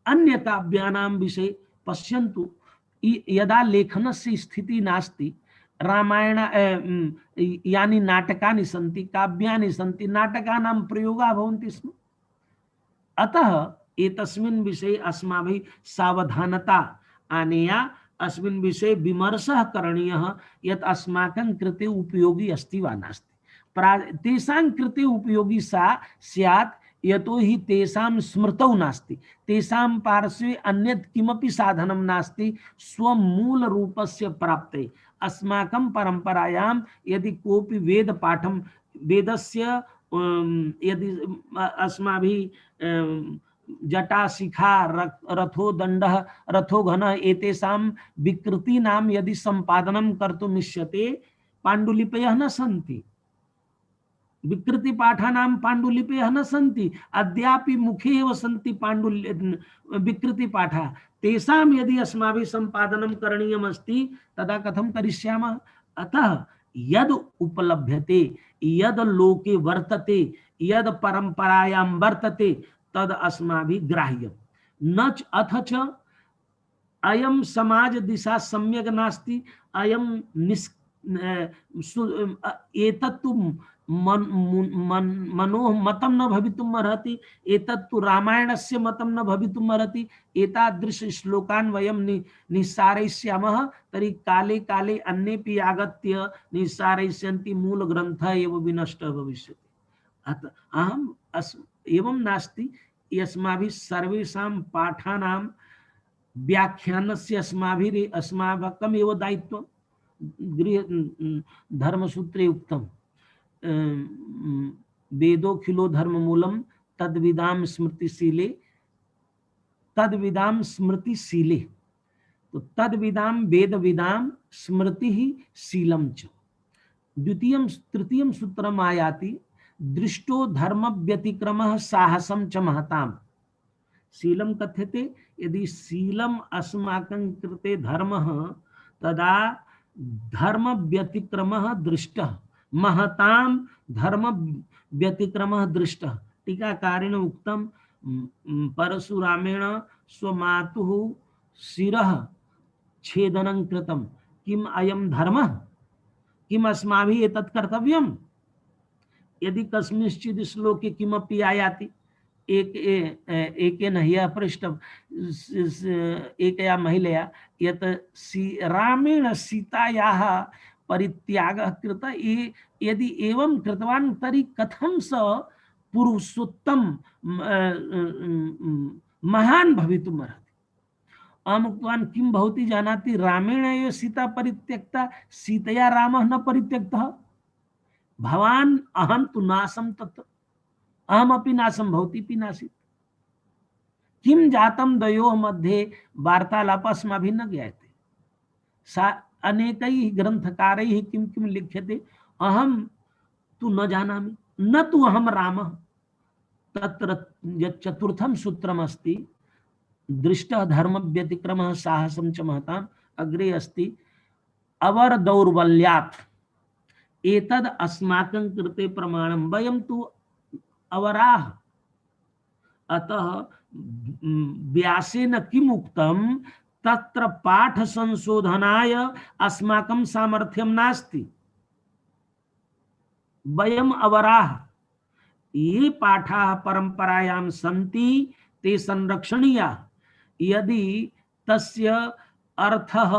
अन्य काव्यानां विषये पश्यन्तु, यदा लेखनस्य स्थितिः नास्ति, रामायण यानि नाटकानि सन्ति, काव्यानि सन्ति, नाटकानां प्रयोगाः भवन्ति स्म। अतः एतस्मिन् विषये अस्माभिः सावधानता आनेया, अस्मिन् विषये विमर्शः करणीयः यत् अस्माकं कृते उपयोगी अस्ति वा नास्ति। तेषां कृते उपयोगी स्यात् यतोहि तेषां स्मृतौ नास्ति, तेषां पार्श्वे अन्यत् किमपि साधनं नास्ति स्वमूल रूपस्य प्राप्ते। अस्माकं परंपरायां यदि कोऽपि वेद पाठं वेदस्य यदि अस्माभिः जटा शिखा रथो दंडः रथो घनः एतेषां विकृतीनां यदि संपादनं कर्तुम् इष्यते, पाण्डुलिपयः न सन्ति, विकृति पाठानां पाण्डुलिपयः न सन्ति, अद्यापि मुखे एव सन्ति विकृति पाठाः। तेषां यदि अस्माभिः संपादनं करणीयमस्ति तदा कथं करिष्यामः। अतः यद उपलभ्यते, यद लोके वर्तते, यद परंपरायां वर्तते तद अस्माभिः ग्राह्यम्। न च अथ च अयं समाज दिशा सम्यक् नास्ति, अयं एतत्तु मनोः मतं न भवितुम् अर्हति, एतत्तु रामायणस्य मतं न भवितुम् अर्हति। एतादृश श्लोकान् वयं निस्सारयिष्यामः तर्हि काले काले अन्येपि आगत्य निस्सारयिष्यन्ति, मूलग्रन्थः एव विनष्टः भविष्यति। अतः अहम् एवं नास्ति, अस्माभिः सर्वेषां पाठानां व्याख्यानस्य अस्माकम् एव दायित्वं। धर्मसूत्रे उक्तं वेदोऽखिलो धर्ममूलं तद्विदां स्मृतिशीले, तद्विदां स्मृतिशीले। तो तद्विदां वेदविदां स्मृतिः शीलं च। द्वितीयं तृतीयं सूत्रम् आयाति दृष्टो धर्म व्यतिक्रमः साहसं च महताम्। शीलं कथ्यते, यदि शीलम् अस्माकं कृते धर्मः तदा धर्म व्यतिक्रमः दृष्टः, महतां धर्म व्यतिक्रमः दृष्टः। टीकाकारेण उक्तं परशुरामेण स्वमातुः शिरः छेदनं कृतं, किम अयं धर्मः, किम अस्माभिः एतत् कर्तव्यम्। यदि कस्मिंश्चित् श्लोके किमपि आयाति, एकेन ह्यः पृष्टम् एकया महिलया यत् रामेण सीतायाः परित्यागः कृतः, यदि एवं कृतवान् तर्हि कथं स पुरुषोत्तम महान् भवितुम् अर्हति। अहम् उक्तवान् किं भवती जानाति, रामेण एव सीता परित्यक्ता, सीतया रामः न परित्यक्तः। भवान् अहं तु नासं तत्, अहमपि नासं भवतीपि नासीत्। किम जातम द्वयोः मध्ये वार्तालाप अस्माभिः न ज्ञायते। सा अनेकैः ग्रंथकारैः किं किं लिख्यते, अहम तु न जानामि, न तु अहम रामः। तत्र चतुर्थम सूत्रम अस्ति, दृष्टः धर्म व्यतिक्रमः साहसं च महताम्, अग्रे अस्ति अवर दौर्बल्यात् एतद् अस्माकं कृते प्रमाणं, वयं तु अवराः। अतः व्यासेन किम् उक्तं, तत्र पाठ संशोधनाय अस्माकं सामर्थ्यं नास्ति, वयम् अवराः। ये पाठाः परंपरायां सन्ति ते संरक्षणीयाः। यदि तस्य अर्थः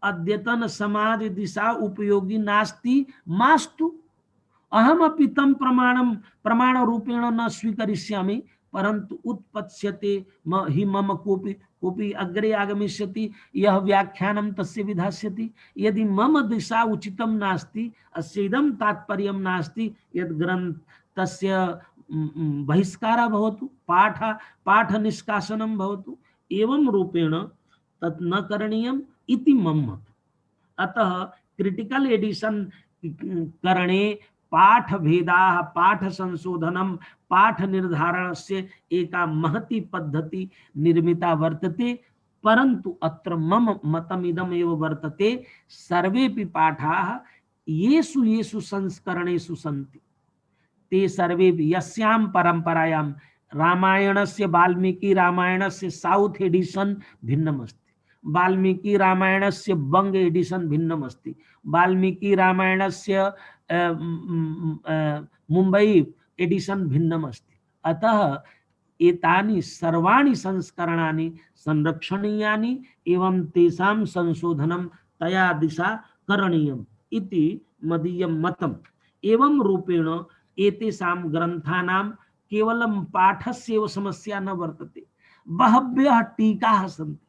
अद्यतन समाज दिशा उपयोगी नास्ति मास्तु। अहमपि तं प्रमाण रूपेण न स्वीकरिष्यामि, परन्तु उत्पत्स्यते हि मम कोऽपि अग्रे आगमिष्यति, यः व्याख्यानं तस्य विधास्यति। यदि मम दिशा उचितं नास्ति, अस्य इदं तात्पर्यं नास्ति यद् ग्रन्थ तस्य बहिष्कारः भवतु, पाठ निष्कासनं भवतु, एवं रूपेण तत् न करणीयम् इति मम मत। अतः क्रिटिकल एडिशन करणे पाठ भेदाः, पाठ संशोधनम, पाठ निर्धारणस्य एका महती पद्धति निर्मिता वर्तते। परन्तु अत्र मम मतमिदम् एव वर्तते, सर्वेपि पाठाः येषु येषु संस्करणेषु सन्ति ते सर्वेपि यस्यां परंपरायां, रामायणस्य वाल्मीकि रामायणस्य साउथ एडिशन भिन्नम् अस्ति, वाल्मीकि रामायणस्य बंग एडिशन भिन्नम् अस्ति, वाल्मीकि रामायणस्य मुंबई एडिशन भिन्नम् अस्ति। अतः एतानि सर्वाणि संस्करणानि संरक्षणीयानि एवं तेषां संशोधनं तया दिशा करणीयम् इति मदीयं मतम्। एवं रूपेण एतेषां ग्रन्थानां केवलं पाठस्य एव समस्या न वर्तते, बहव्यः टीकाः सन्ति,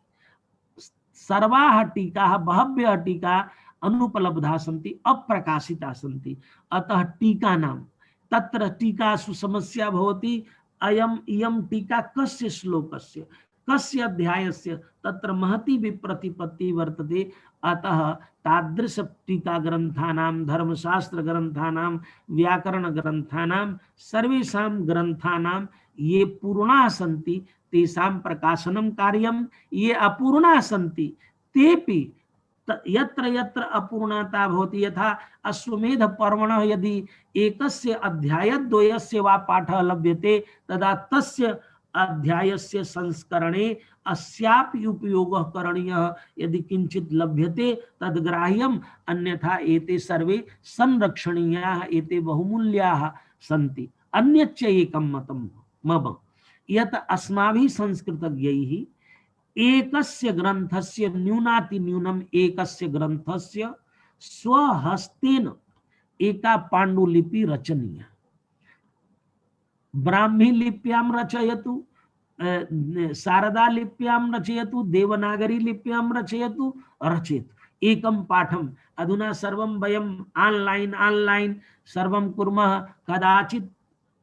सर्वाः टीकाः, बहव्यः टीका अनुपलब्धाः सन्ति, अप्रकाशिताः सन्ति। अतः टीकानां, तत्र टीकासु समस्या भवति, इयं टीका कस्य श्लोकस्य, कस्य अध्यायस्य, तत्र महती विप्रतिपत्ति वर्तते। अतः तादृश टीका ग्रंथानां, धर्मशास्त्र ग्रंथानां, व्याकरण ग्रंथानां, सर्वेषां ग्रंथानां ये पूर्णाः सन्ति तेषां प्रकाशनं कार्यं, ये अपूर्णाः सन्ति तेपि यत्र यत्र अपूर्णता भवति, यथा अश्वमेध पर्वणः यदि एकस्य अध्यायद्वयस्य वा पाठः लभ्यते, तदा तस्य अध्यायस्य संस्करणे अस्यापि उपयोगः करणीयः। यदि किंचित लभ्यते तद्ग्राह्यम्, अन्यथा एते सर्वे संरक्षणीयाः, एते बहुमूल्याः सन्ति। अन्यच्च एकं मतं मम, यत् अस्माभिः संस्कृतज्ञैः एकस्य ग्रंथस्य न्यूनातिन्यूनम् एकस्य ग्रंथस्य स्वहस्तेन एका पाण्डुलिपि रचनीया। ब्राह्मी लिप्यां रचयतु, शारदा लिप्यां रचयतु, देवनागरी लिप्यां रचयतु, रचयतु एकं पाठम्। अधुना सर्वं वयं ऑनलाइन सर्वं कुर्मः, कदाचित्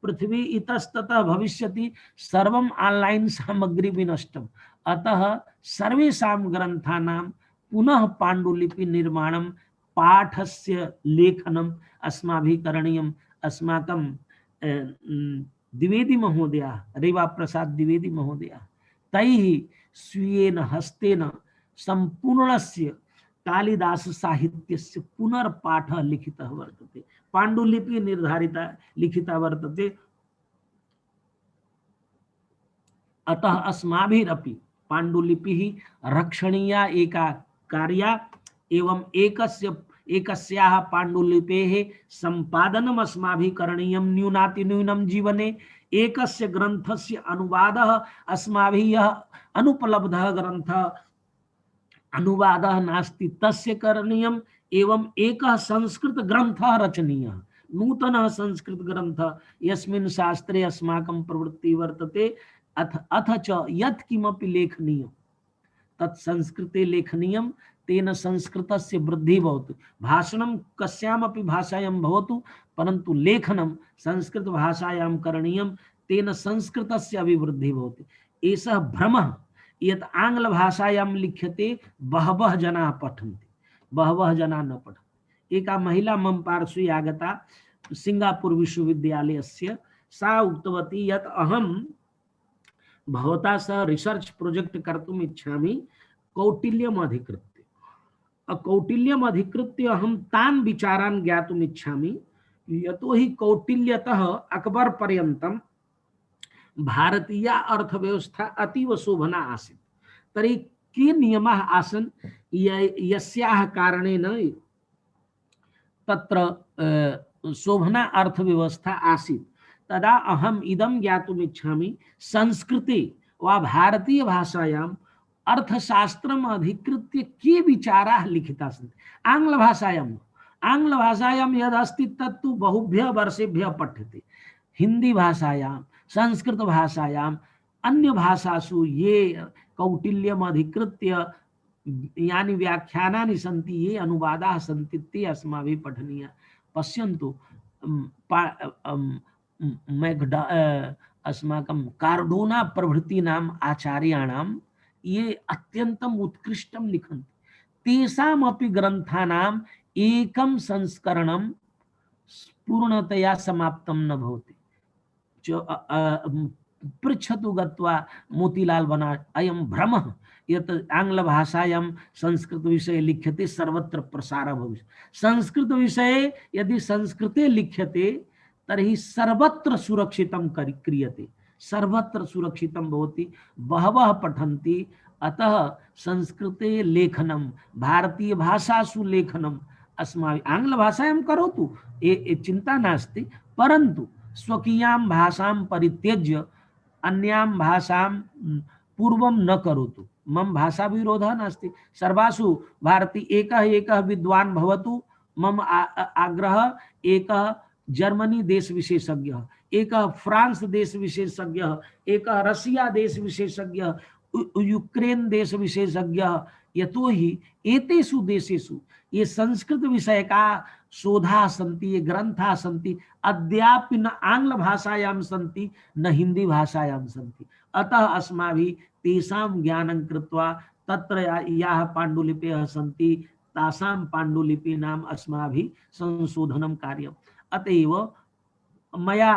पृथ्वी इतस्ततः भविष्यति, सर्वं ऑनलाइन सामग्री विनष्टम्। अतः सर्वेषां ग्रंथानां पुनः पाण्डुलिपि निर्माणं, पाठस्य लेखनम् अस्माभिः करणीयम्। अस्माकं द्विवेदी महोदया, रेवा प्रसाद द्विवेदी महोदया, तैः स्वीयेन हस्तेन संपूर्णस्य कालिदास साहित्यस्य पुनर्पाठः लिखितः वर्तते, पाण्डुलिपि निर्धारिता लिखिता वर्तते। अतः अस्माभिरपि पाण्डुलिपिः रक्षणीया एका कार्या, एवं एकस्याः पाण्डुलिपेः सम्पादनम् अस्माभिः करणीयं न्यूनातिन्यूनं जीवने। एकस्य ग्रन्थस्य अनुवादः अस्माभिः, यः अनुपलब्धः ग्रन्थः अनुवादः नास्ति तस्य करणीयम्। एवं एकः संस्कृत ग्रन्थः रचनीयः, नूतनः संस्कृत ग्रन्थः, यस्मिन् शास्त्रे अस्माकं प्रवृत्तिः वर्तते। अथ च यत् किमपि लेखनीयं तत् संस्कृते लेखनीयं, तेन संस्कृतस्य वृद्धिः भवति। भाषणं कस्यामपि भाषायां भवतु, परन्तु लेखनं संस्कृत भाषायां करणीयं, तेन संस्कृतस्य अभिवृद्धिः भवति। एषः भ्रमः यत् आंग्ल भाषायां लिख्यते बहवः जनाः पठन्ति, बहवः जनाः न पठन्ति। एका महिला मम पार्श्वे आगता सिंगापुर विश्वविद्यालयस्य, सा उक्तवती यत् अहं भवता सह रिसर्च प्रोजेक्ट कर्तुम् इच्छामि कौटिल्यम् अधिकृत्य। कौटिल्यम् अधिकृत्य अहं तान् विचारान् ज्ञातुम् इच्छामि यतोहि कौटिल्यतः अकबर पर्यन्तं भारतीय अर्थव्यवस्था अतीव शोभना आसीत्। तर्हि के नियमाः आसन् यस्याः कारणेन तत्र शोभना अर्थव्यवस्था आसीत्? तदा अहम् इदं ज्ञातुम् इच्छामि संस्कृते वा भारतीय भाषायाम् अर्थशास्त्रम् अधिकृत्य के विचाराः लिखिताः सन्ति। आङ्ग्लभाषायां यदस्ति तत्तु बहुभ्यः वर्षेभ्यः पठ्यते। हिंदी भाषायां, संस्कृत भाषायां, अन्य भाषासु ये कौटिल्यम् अधिकृत्य यानि व्याख्यानानि सन्ति, ये अनुवादाः सन्ति, ते अस्माभिः पठनीयाः। पश्यन्तु अस्माकं कार्डोना प्रभृतीनाम् आचार्याणां ये अत्यन्तम् उत्कृष्टं लिखन्ति, तेषामपि ग्रन्थानाम् एकं संस्करणं पूर्णतया समाप्तं न भवति। पृच्छतु गत्वा मोतीलाल बना अयं भ्रमः यत् आंग्ल भाषायां संस्कृत विषये लिख्यते सर्वत्र प्रसारः भविष्यति। संस्कृत विषये यदि संस्कृते लिख्यते तर्हि सर्वत्र सुरक्षितं क्रियते, सर्वत्र सुरक्षितं भवति, बहवः पठन्ति। अतः संस्कृते लेखनं, भारतीय भाषासु लेखनं अस्माभिः आंग्ल भाषायां करोतु, ये चिन्ता नास्ति, परन्तु स्वकीयां भाषां परित्यज्य अन्यां भाषां पूर्वं न करोतु। मम भाषा विरोधः नास्ति, सर्वासु भारती एकः एकः विद्वान् भवतु। मम आग्रह, एकः जर्मनी देश विशेषज्ञः, एकः फ्रांस देश विशेषज्ञः, एकः रशिया देश विशेषज्ञः, यूक्रेन देश विशेषज्ञः। यतोहि एतेषु देशेषु ये संस्कृत विषय का शोधा सन्ति, ये ग्रंथा सन्ति, अद्यापि न आंग्ल भाषायां सन्ति न हिंदी भाषायां सन्ति। अतः अस्माभिः तेषां ज्ञानं कृत्वा तत्र याः पाण्डुलिपयः सन्ति तासां पाण्डुलिपीनाम् अस्माभिः संशोधनं कार्यम्। अतएव मया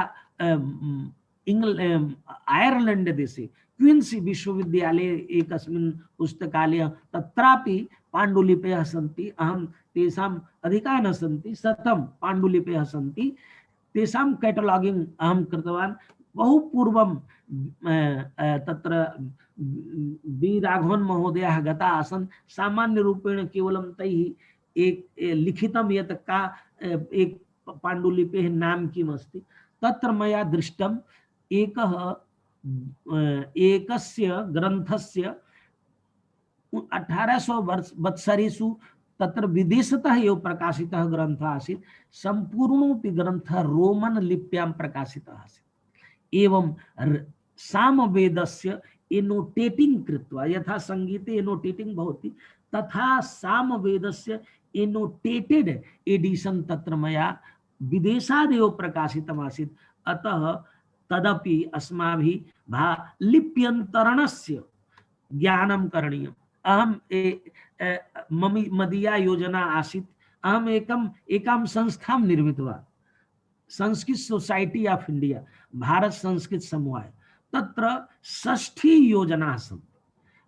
आयरलैंड देशे क्वींस विश्वविद्यालये एकस्मिन् पुस्तकालये तत्रापि पाण्डुलिपयः सन्ति। अहं तेषाम् अधिकाः न सन्ति, 100 पाण्डुलिपयः सन्ति, तेषां कैटलॉगिंग अहं कृतवान्। बहु पूर्वं तत्र बी राघवन महोदयाः गता आसन्। सामान्य रूपेण केवलं तैः एक लिखितं यत् का एक पाण्डुलिपेः नाम किम् अस्ति, तत्र मया दृष्टम् एकस्य ग्रन्थस्य 1800 वत्सरेषु तत्र विदेशतः एव प्रकाशितः ग्रन्थः आसीत्। सम्पूर्णोऽपि ग्रन्थः रोमन लिप्यां प्रकाशितः आसीत्। एवं सामवेदस्य एनोटेटिंग कृत्वा, यथा संगीते एनोटेटिंग भवति तथा सामवेदस्य एनोटेटेड एडिशन तत्र मया विदेशादेव प्रकाशितम् आसीत्। अतः तदपि अस्माभिः लिप्यन्तरणस्य ज्ञानं करणीयम्। अहम मदीया योजना आसीत्, अहम एकां संस्थां निर्मितवान्, Sanskrit society of India, Bharat Sanskrit समूह। तत्र 60 योजनाः सन्ति,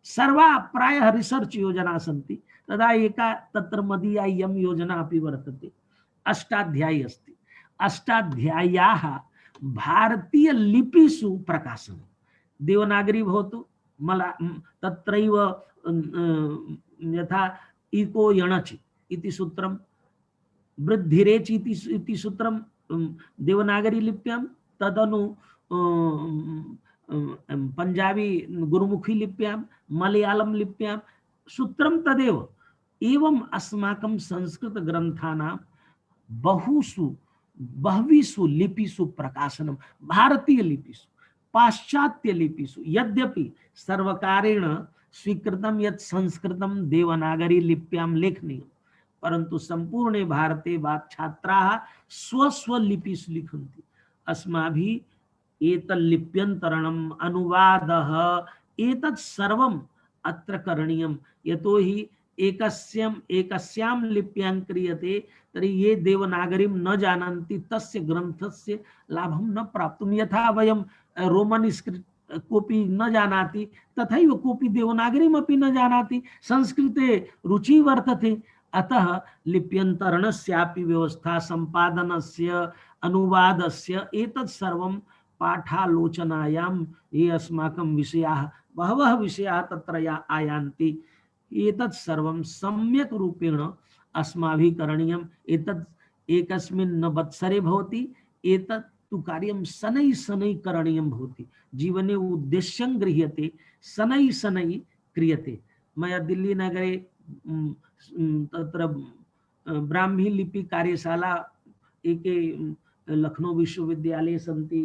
सर्वा प्रायः रिसर्च योजनाः सन्ति। तदा एका तत्र मदीया इयं योजना अपि वर्तते। अष्टाध्यायी अस्ति, अष्टाध्याय्याः भारतीय लिपिषु प्रकाशनं, देवनागरी भवतु, मला तत्रैव यथा इको यणचि इति सूत्रं, वृद्धिरेच इति सूत्रं देवनागरी लिप्यां, तदनु पंजाबी गुरुमुखी लिप्यां, मलयालम लिप्यां सूत्रं तदेव। एवं अस्माकं संस्कृत ग्रंथानां बहवीषु लिपिषु प्रकाशनं, भारतीय लिपिषु, पाश्चात्य लिपिषु। यद्यपि सर्वकारेण स्वीकृतं यत् संस्कृतं देवनागरी लिप्यां लेखनीयं, परन्तु संपूर्णे भारते छात्राः स्वस्वलिपिषु लिखन्ति। अस्माभिः एतल्लिप्यन्तरणम् अनुवादः एतत् सर्वम् अत्र करणीयम्। यतो हि एकस्यां लिप्यां क्रियते तर्हि ये देवनागरीं न जानन्ति तस्य ग्रन्थस्य लाभं न प्राप्तुं। यथा वयं रोमन् स्क्रिप्ट् कोऽपि न जानाति तथैव कोऽपि देवनागरीमपि न जानाति, संस्कृते रुचि वर्तते। अतः लिप्यन्तरणस्यापि व्यवस्था, सम्पादनस्य, अनुवादस्य एतत् सर्वं पाठालोचनायां ये अस्माकं विषयाः, बहवः विषयाः तत्र आयान्ति, एतत् सर्वं सम्यक् रूपेण अस्माभिः करणीयम्। एतत् एकस्मिन् वत्सरे भवति, एतत् तु कार्यं शनैः शनैः करणीयं भवति। जीवने उद्देश्यं गृह्यते, शनैः शनैः क्रियते। मया दिल्ली नगरे तत्र ब्राह्मी लिपि कार्यशाला एके लखनऊ विश्वविद्यालये सन्ति,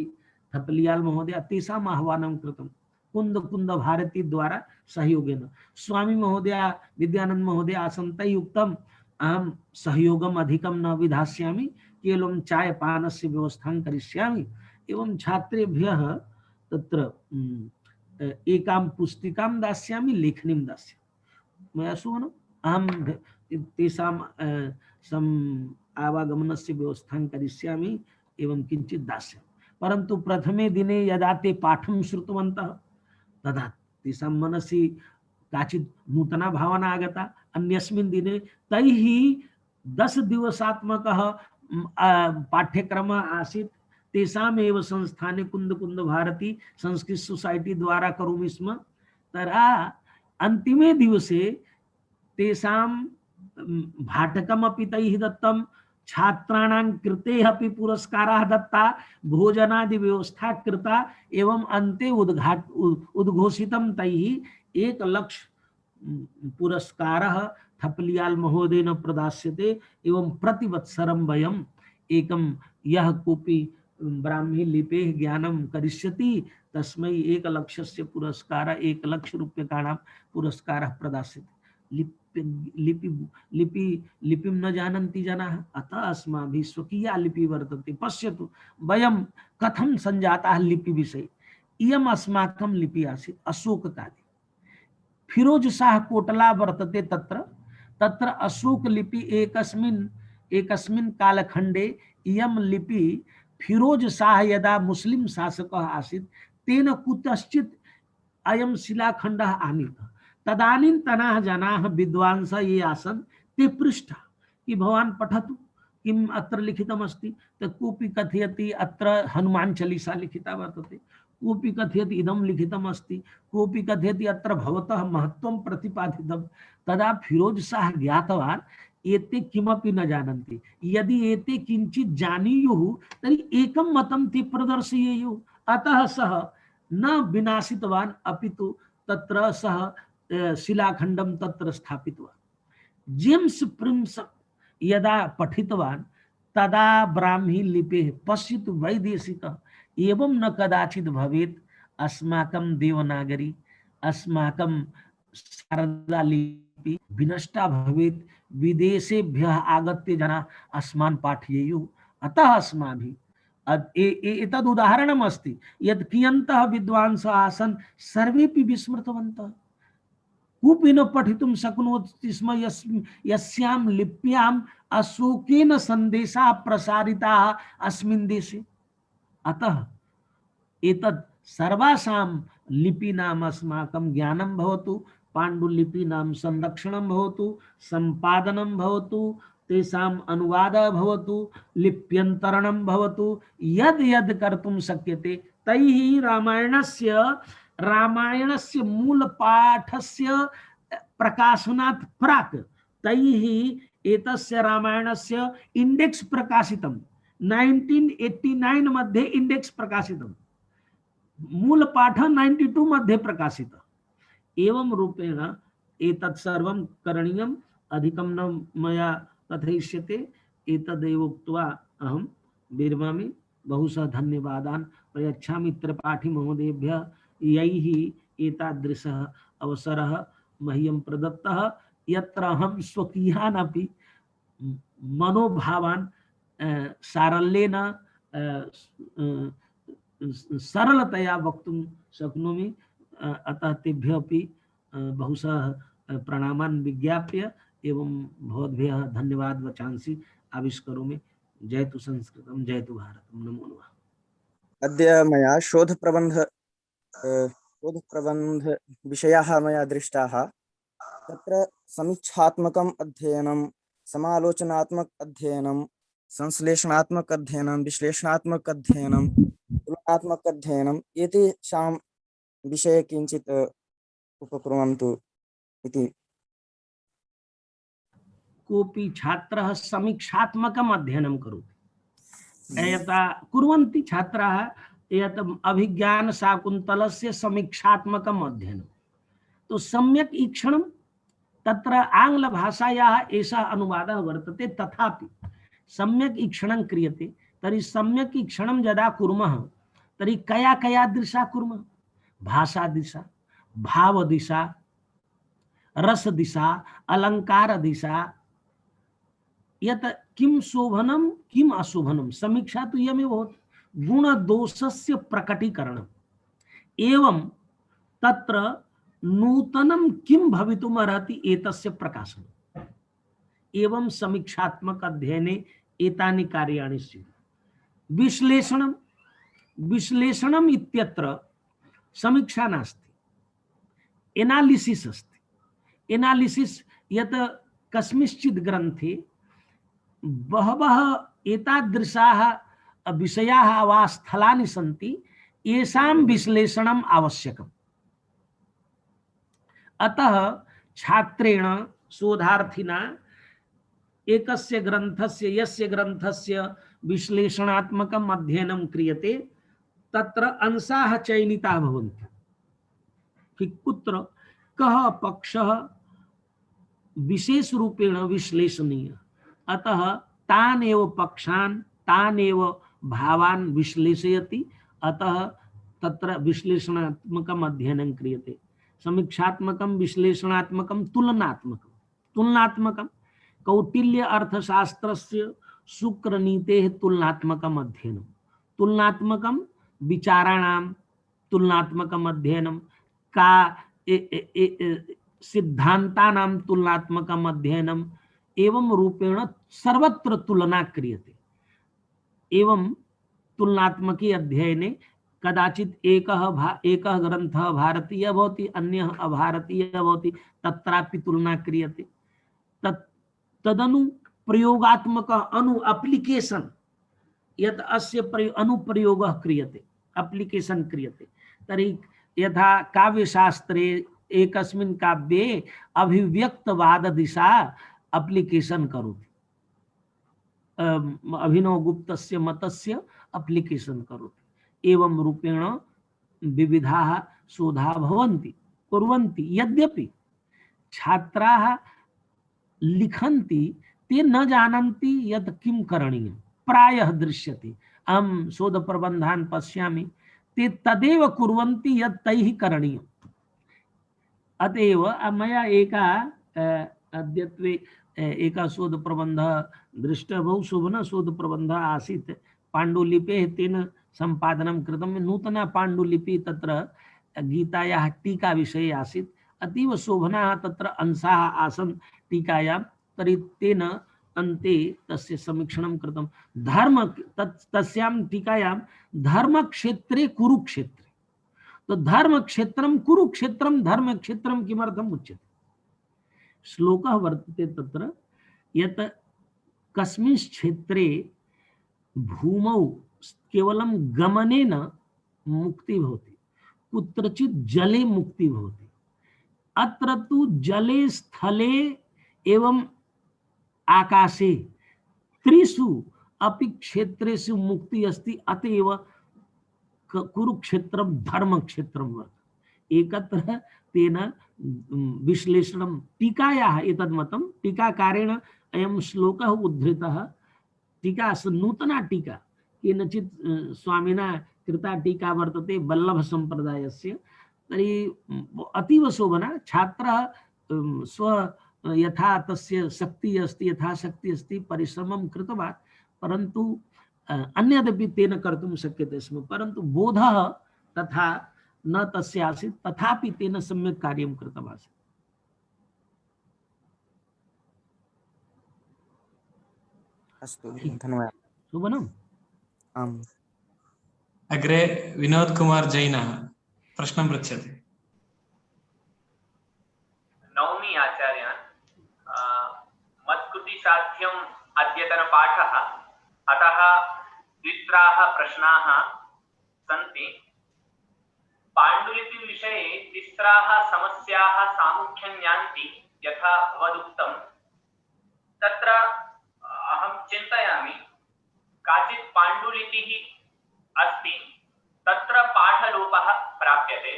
थपलियाल महोदय तेषाम् आह्वानं कृतं कुन्द भारती द्वारा सहयोगेन। स्वामी महोदय विद्यानंद महोदय आसन्, तैः उक्तम् अहं सहयोगम् अधिकं न विधास्यामि, केवलं चायपानस्य व्यवस्थां करिष्यामि, एवं छात्रेभ्यः तत्र एकां पुस्तिकां दास्यामि, लेखनीं दास्यामि। मया सुवनं अहं तेषां आवागमनस्य व्यवस्थां करिष्यामि एवं किञ्चित् दास्यामि। परन्तु प्रथमे दिने यदा ते पाठं श्रुतवन्तः तदा तेषां मनसि काचित् नूतना भावना आगता। अन्यस्मिन् दिने तैः 10 दिवसात्मकः पाठ्यक्रमः आसीत्, तेषामेव संस्थाने कुन्द भारती संस्कृत सोसाइटी द्वारा करोमि स्म। तदा अन्तिमे दिवसे तेषां भाटकमपि तैः दत्तं, छात्राणां कृते अपि पुरस्काराः दत्ता, भोजनादि व्यवस्था कृता, एवं अन्ते उद्घोषितं तैः 1 लाख पुरस्कारः थपलियाल महोदयेन प्रदास्यते। एवं प्रतिवत्सरं वयम् एकं यः कोऽपि ब्राह्मी लिपेः ज्ञानं करिष्यति तस्मै 1 लक्षस्य पुरस्कारः, 1 लक्ष रूप्यकाणां पुरस्कारः प्रदास्यते। लिपिं न जानन्ति जनाः, अतः अस्माभिः स्वकीया लिपि वर्तते। पश्यतु वयं कथं सञ्जाताः लिपि विषये। इयम् अस्माकं लिपि आसीत् अशोककाले। फिरोज शाह कोटला वर्तते तत्र अशोक लिपि एकस्मिन् कालखण्डे इयं लिपि फिरोज शाह यदा मुस्लिम शासकः आसीत् तेन कुतश्चित् अयं शिलाखण्डः आनीतः। तदानीन्तनाः जनाः विद्वांसः ये आसन् ते पृष्ठा कि भवान् पठतु किम् अत्र लिखितमस्ति। तो कोऽपि कथयति अत्र हनुमान चालीसा लिखिता वर्तते, कोऽपि कथयति इदं लिखितमस्ति, कोऽपि कथयति अत्र भवतः महत्त्वं प्रतिपादितं। तदा फिरोज शाह ज्ञातवान् एते किमपि न जानन्ति, यदि एते किञ्चित् जानीयुः तर्हि एकं मतं ते प्रदर्शयेयुः। अतः सः न विनाशितवान्, अपितु तत्र सः शिलाखण्डं तत्र स्थापितवान्। जेम्स प्रिन्स यदा पठितवान् तदा ब्राह्मी लिपेः पश्यतु वैदेशिकः एवं न कदाचित् भवेत् अस्माकं देवनागरी, अस्माकं शारदा लिपि विनष्टा भवेत्, विदेशेभ्यः आगत्य जनाः अस्मान् पाठयेयुः। अतः अस्माभिः एतद् उदाहरणम् अस्ति यत् कियन्तः विद्वांसः आसन् सर्वेपि विस्मृतवन्तः, कोऽपि न पठितुं शक्नोति स्म यस्यां लिप्याम् अशोकेन सन्देशाः प्रसारिताः अस्मिन् देशे। अतः एतत् सर्वासां लिपीनाम् अस्माकं ज्ञानं भवतु, पाण्डुलिपीनां संरक्षणं भवतु, सम्पादनं भवतु, तेषाम् अनुवादः भवतु, लिप्यन्तरणं भवतु, यद् यद् कर्तुं शक्यते। तैः रामायणस्य मूल पाठस्य प्रकाशनात् प्राक् तैः एतस्य रामायणस्य इंडेक्स प्रकाशितं 1989 मध्ये इंडेक्स प्रकाशितं, मूल पाठ 92 मध्ये प्रकाशितः। एवं रूपेण एतत् सर्वं करणीयम्, अधिकं न मया कथयिष्यते। एतदेव उक्त्वा अहं विरमामि। बहुशः धन्यवादान् प्रयच्छामि त्रिपाठी महोदयेभ्यः, यैः एतादृशः अवसरः मह्यं प्रदत्तः, यत्र अहं स्वकीयान् अपि मनोभावान् सारल्येन सरलतया वक्तुं शक्नोमि। अतः तेभ्यः अपि बहुशः प्रणामान् विज्ञाप्य एवं भवद्भ्यः धन्यवाद वचांसि आविष्करोमि। जयतु संस्कृतं, जयतु भारतम्। नमो नमः। अद्य मया शोधप्रबन्ध विषयाः मया दृष्टाः। तत्र समीक्षात्मकम् अध्ययनं, समालोचनात्मक अध्ययनं, संश्लेषणात्मक अध्ययनं, विश्लेषणात्मक अध्ययनं, तुलनात्मक अध्ययनं एतेषां विषये किञ्चित् उपकुर्वन्तु इति। कोऽपि छात्रः समीक्षात्मकम् अध्ययनं करोति। यथा कुर्वन्ति छात्राः यत् अभिज्ञान शाकुन्तलस्य समीक्षात्मकम् अध्ययनं, तो सम्यक् ईक्षणं तत्र आङ्ग्लभाषायाः एषः अनुवादः वर्तते। तथापि सम्यक् ईक्षणं क्रियते तर्हि सम्यक् ईक्षणं यदा कुर्मः तर्हि कया कया दिशा कुर्मः? भाषा दिशा, भाव दिशा, रस दिशा, अलंकार दिशा, यत् किं शोभनं किम अशोभनं। समीक्षा तो यमेव भवति, गुण दोषस्य प्रकटीकरणम् एवं तत्र नूतनं किं भवितुमर्हति एतस्य प्रकाशनम्। एवं समीक्षात्मक अध्ययने एतानि कार्याणि स्युः। विश्लेषणं, विश्लेषणम् इत्यत्र समीक्षा नास्ति, एनालिसिस् अस्ति। एनालिसिस् यत् कस्मिंश्चित् ग्रन्थे बहवः एतादृशाः विषयाः वा स्थलानि सन्ति, येषां विश्लेषणम् आवश्यकम्। अतः छात्रेण शोधार्थिना एकस्य ग्रन्थस्य यस्य ग्रन्थस्य विश्लेषणात्मकम् अध्ययनं क्रियते तत्र अंशाः चयनिताः भवन्ति कि कुत्र कः पक्षः विशेष रूपेण विश्लेषणीय। अतः तान् एव पक्षान्, तान् एव भावान् विश्लेषयति। अतः तत्र विश्लेषणात्मकम् अध्ययनं क्रियते। समीक्षात्मकं, विश्लेषणात्मकं, तुलनात्मकं। तुलनात्मकं कौटिल्य अर्थशास्त्रस्य शुक्रनीतेः तुलनात्मकम् अध्ययनं। तुलनात्मकं विचाराणां तुलनात्मकम् अध्ययनं, का सिद्धान्तानां तुलनात्मकम् अध्ययनम् एवं रूपेण सर्वत्र तुलना क्रियते। एवं तुलनात्मके अध्ययने कदाचित् एकः ग्रन्थः भारतीयः भवति, अन्यः अभारतीयः भवति, तत्रापि तुलना क्रियते। तदनु प्रयोगात्मक एप्लिकेशन् यत् अस्य अनुप्रयोगः क्रियते, एप्लिकेशन् क्रियते। तर्हि यथा काव्यशास्त्रे एकस्मिन् काव्ये अभिव्यक्तवाद दिशा एप्लिकेशन् करोति, अभिनवगुप्तस्य मतस्य एप्लिकेशन् करोति। एवं रूपेण विविधाः शोधाः भवन्ति, कुर्वन्ति। यद्यपि छात्राः लिखन्ति ते न जानन्ति यत् किं करणीयं। प्रायः दृश्यते, अहं शोधप्रबन्धान् पश्यामि, ते तदेव कुर्वन्ति यत् तैः करणीयम्। अतएव मया अद्यत्वे एकः शोधप्रबन्धः दृष्टः, बहु शोभनः शोधप्रबन्धः आसीत्। पाण्डुलिपेः तेन सम्पादनं कृतं। नूतना पाण्डुलिपि तत्र गीतायाः टीका विषये आसीत्। अतीव शोभनाः तत्र अंशाः आसन् टीकायां। तर्हि तेन अन्ते तस्य समीक्षणं कृतं। तस्यां टीकायां धर्मक्षेत्रे कुरुक्षेत्रे, तो धर्मक्षेत्रं कुरुक्षेत्रं धर्मक्षेत्रं किमर्थम् उच्यते? श्लोकः वर्तते तत्र यत् कस्मिंश्चित् क्षेत्रे भूमौ केवलं गमनेन मुक्ति भवति, कुत्रचित् जले मुक्ति भवति। अत्र तु जले, स्थले एवं आकाशे त्रिषु अपि क्षेत्रेषु मुक्ति अस्ति। अतएव कुरुक्षेत्रं धर्मक्षेत्रं वर्तते। एकत्र तेन विश्लेषणं टीकायाः एतद् मतं, टीकाकारेण अयं श्लोकः उद्धृतः। टीका नूतना टीका केनचित् स्वामिना कृता टीका वर्तते वल्लभ सम्प्रदायस्य। तर्हि अतीव शोभना। छात्रः स्व यथा तस्य शक्तिः अस्ति, यथाशक्तिः अस्ति, परिश्रमं कृतवान्, परन्तु अन्यदपि तेन कर्तुं शक्यते स्म, परन्तु बोधः तथा न तस्य आसीत्, तथापि तेन सम्यक् कार्यं कृतमासीत्। अस्तु, धन्यवादः। शोभनम्। आम्। अग्रे विनोद कुमार जैनः प्रश्नं पृच्छति। नौमि आचार्यान्, मत्कृति साध्यम् अद्यतनपाठः, अतः द्वित्राः प्रश्नाः सन्ति। पाण्डुलिपिविषये तिस्राः समस्याः सामुख्यं यान्ति यथा भवदुक्तं। तत्र अहं चिन्तयामि, काचित् पाण्डुलिपिः अस्ति, तत्र पाठलोपः प्राप्यते।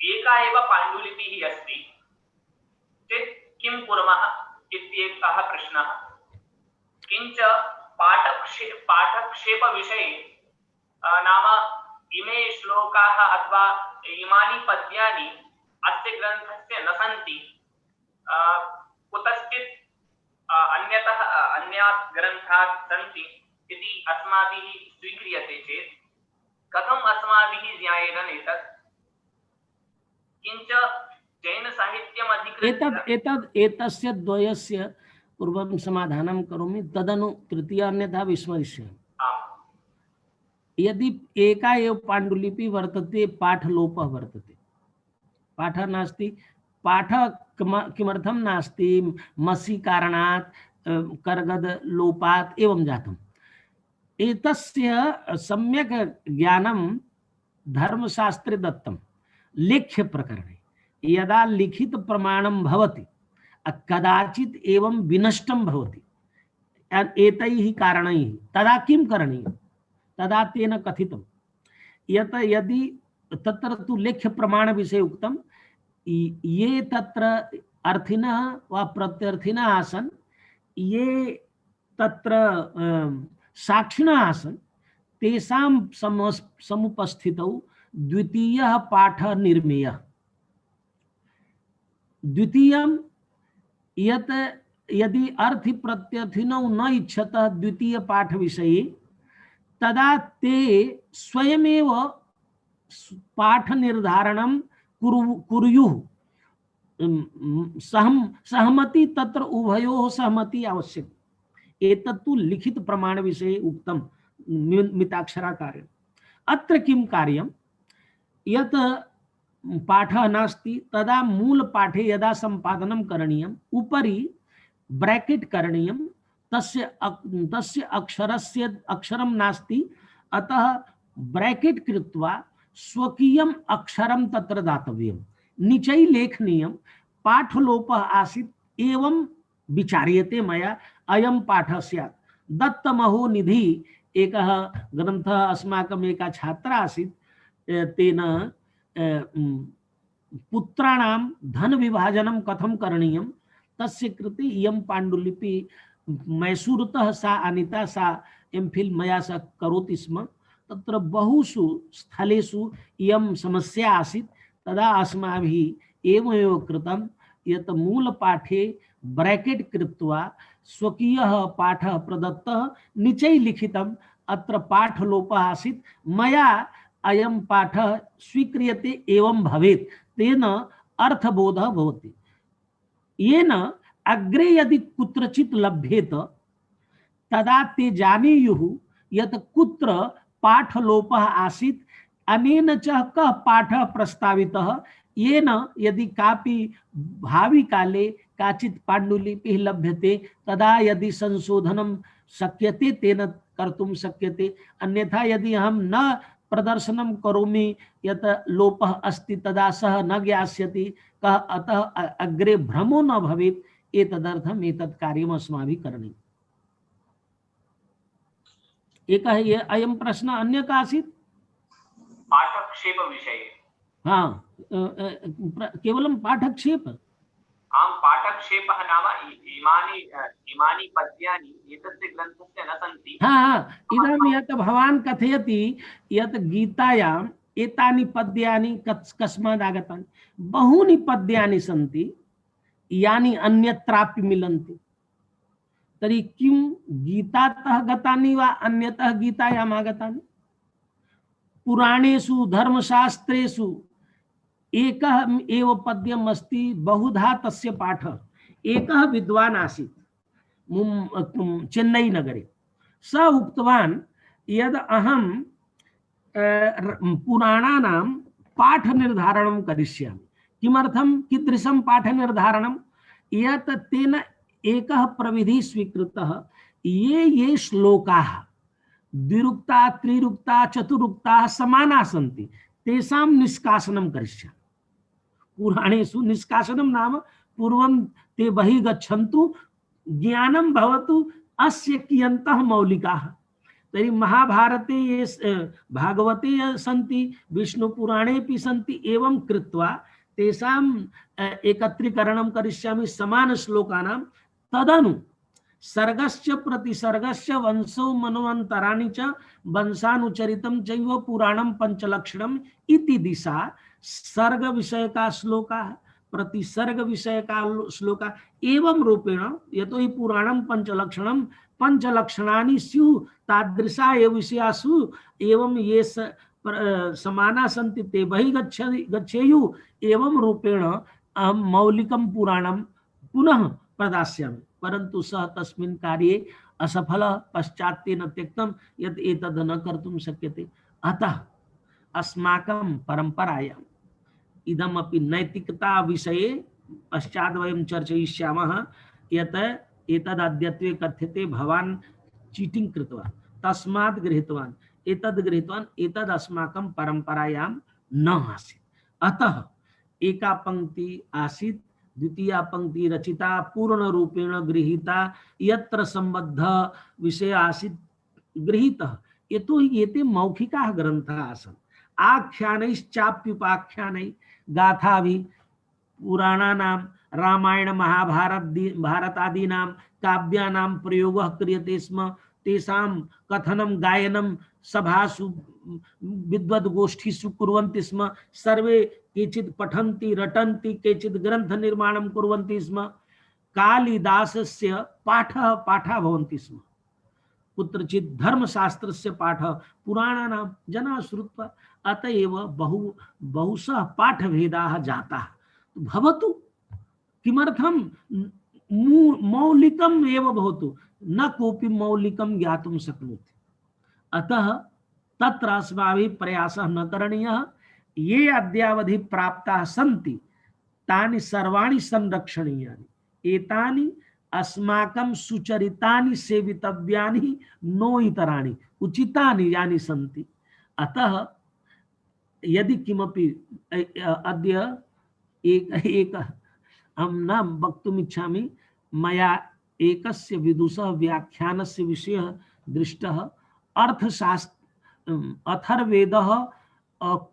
एका एव पाण्डुलिपिः अस्ति चेत् किं कुर्मः इत्येकः प्रश्नः। किञ्च पाठक्षेपविषये नाम इमे श्लोकाः अथवा इमानि पद्यानि अस्य ग्रन्थस्य न सन्ति, कुतश्चित् अन्यतः अन्यात् ग्रन्थात् सन्ति इति अस्माभिः स्वीक्रियते चेत् कथम् अस्माभिः ज्ञायेन एतत्? किञ्च एतस्य द्वयस्य पूर्वं समाधानं करोमि, तदनु तृतीय अन्यथा विस्मरिष्यामि। यदि एका एव पाण्डुलिपि वर्तते, पाठलोपः वर्तते, पाठः नास्ति, पाठः किमर्थं नास्ति? मसि कारणात्, कर्गद लोपात् एवं जातम्। एतस्य सम्यक् ज्ञानं धर्मशास्त्रे दत्तं। लेख्य प्रकरणे यदा लिखित प्रमाणं भवति, कदाचित् एवं विनष्टं भवति एतैः कारणैः, तदा किं करणीयं? तदा तेन कथितं यत् यदि तत्र तु लेख्य प्रमाण विषये उक्तं, ये तत्र अर्थिनः वा प्रत्यर्थिनः आसन्, ये तत्र साक्षिणः आसन्, तेषां समुपस्थितौ द्वितीयः पाठः निर्मेयः। द्वितीयं यत् यदि अर्थि प्रत्यर्थिनौ न इच्छतः द्वितीय पाठ विषये, तदा ते स्वयमेव पाठ निर्धारणं कुर्युः। सहमति तत्र उभयोः सहमति आवश्यकी। एतत्तु लिखित प्रमाण विषये उक्तं मिताक्षराकारेण। अत्र किं कार्यं? यत् पाठः नास्ति, तदा मूल पाठे यदा संपादनं करणीयम्, उपरि ब्रैकेट करणीयं, तस्य अक्षरं नास्ति, अतः ब्रैकेट कृत्वा स्वकीयम् अक्षरं तत्र दातव्यं। नीचै लेखनीयं पाठलोपः आसीत् एवं विचार्यते मया अयं पाठः स्यात्। दत्तमहो निधि एकः ग्रन्थः अस्माकम् एका छात्रा आसीत्, तेन पुत्राणां धन विभाजनं कथं करणीयं तस्य कृते इयं पाण्डुलिपि मैसूरतः सा आनीता, सा एमफिल मया सह करोति स्म। तत्र बहुषु स्थलेषु इयं समस्या आसीत्। तदा अस्माभिः एवमेव कृतं यत् मूलपाठे ब्रैकेट कृत्वा स्वकीयः पाठः प्रदत्तः, नीचै लिखितम् अत्र पाठलोपः आसीत्, मया अयं पाठः स्वीक्रियते एवं भवेत्, तेन अर्थबोधः भवति। येन अग्रे यदि कुत्रचित् लभ्येत, तदा ते जानीयुः यत् कुत्र पाठलोपः आसीत्, अनेन च कः पाठः प्रस्तावितः, येन यदि कापि भावी काले काचित् पाण्डुलिपिः लभ्यते, तदा यदि संशोधनं शक्यते तेन कर्तुं शक्यते। अन्यथा यदि अहं न प्रदर्शनं करोमि यत् लोपः अस्ति, तदा सः न ज्ञास्यति कः, अतः अग्रे भ्रमो न भवेत्, एतदर्थम् एतत् कार्यम् अस्माभिः करणीयम्। एकः अयं प्रश्नः। अन्यः आसीत् पाठक्षेप विषये। हाँ, केवलं पाठक्षेप। आम, पाठक्षेपः नाम इमानि पद्यानि एतस्य ग्रन्थस्य न सन्ति। हाँ, इदानीं यत् भवान् कथयति यत् गीतायाम् एतानि पद्यानि कस्मात् आगतानि? बहूनि पद्यानि सन्ति यानि अन्यत्रापि मिलन्ति। तर्हि किं गीतातः गतानि वा अन्यतः गीतायाम् आगतानि? पुराणेषु धर्मशास्त्रेषु एकः एव पद्यम् अस्ति, बहुधा तस्य पाठः। एकः विद्वान् आसीत् चेन्नई नगरे। स उक्तवान् यद् अहं पुराणानां पाठनिर्धारणं करिष्यामि। किमर्थं? कीदृशं पाठनिर्धारणं? यत् तेन एकः प्रविधिः स्वीकृतः, ये श्लोकाः द्विरुक्ता त्रिरुक्ता चतुरुक्ताः समानाः सन्ति तेषां निष्कासनं करिष्यामि। पुराणेषु निष्कासनं नाम पूर्वं ते बहिः गच्छन्तु, ज्ञानं भवतु अस्य कियन्तः मौलिकाः। तर्हि महाभारते ये भागवते सन्ति, विष्णुपुराणेपि सन्ति, एवं कृत्वा तेषाम् एकत्रीकरणं करिष्यामि समानश्लोकानां। तदनु सर्गस्य प्रतिसर्गस्य वंशो मनवन्तराणि च वंशानुचरितं चैव पुराणं पंचलक्षणम् इति दिशा सर्ग विषयका श्लोकाः प्रतिसर्ग विषयका श्लोका एवं रूपेण, यतो हि पुराणं पंचलक्षणं पंचलक्षणानि स्युः तादृशा एव विषयासु एवं ये समाना सन्ति ते बहिः गच्छेयुः। एवं रूपेण अहं मौलिकं पुराणं पुनः प्रदास्यामि। परन्तु सः तस्मिन् कार्ये असफलः, पश्चात् तेन त्यक्तं यत् एतद् न कर्तुं शक्यते। अतः अस्माकं परम्परायाम् इदमपि नैतिकता विषये पश्चात् वयं चर्चयिष्यामः यत् एतद् अद्यत्वे कथ्यते भवान् चीटिंग कृतवान्, तस्मात् गृहीतवान्, एतद् अस्माकं परम्परायां न आसीत्। अतः एका पंक्ति आसीत्, द्वितीया पंक्ति रचिता, पूर्ण रूपेण गृहीता, यत्र संबद्ध विषय आसीत् गृहीतः। यतो हि एते मौखिकाः ग्रन्थाः आसन्। आख्यानैश्चाप्युपाख्यानैः गाथाभिः पुराणानां रामायण महाभारतादीनां काव्यानां प्रयोगः क्रियते स्म। तेषां कथनं गायनं सभासु विद्वद्गोष्ठीषु कुर्वन्ति स्म। सर्वे केचित् पठन्ति रटन्ति, केचित् ग्रन्थ निर्माणं कुर्वन्ति स्म। कालिदासस्य पाठः भवन्ति स्म। कुत्रचित् धर्मशास्त्रस्य पाठः पुराणानां जनाः श्रुत्वा, अतएव बहुशः पाठभेदाः जाताः। भवतु, किमर्थं? मौलिकम् एव भवतु, न कोऽपि मौलिकं ज्ञातुं शक्नोति। अतः तत्र अस्माभिः प्रयासः न करणीयः। ये अद्यावधि प्राप्ताः सन्ति तानि सर्वाणि संरक्षणीयानि। एतानि अस्माकं सुचरितानि सेवितव्यानि, नो इतराणि, उचितानि यानि सन्ति। अतः यदि किमपि अद्य एक अहं न वक्तुम् इच्छामि, मया एकस्य विदुषः व्याख्यानस्य विषयः दृष्टः, अर्थशास्त्र अथर्ववेदः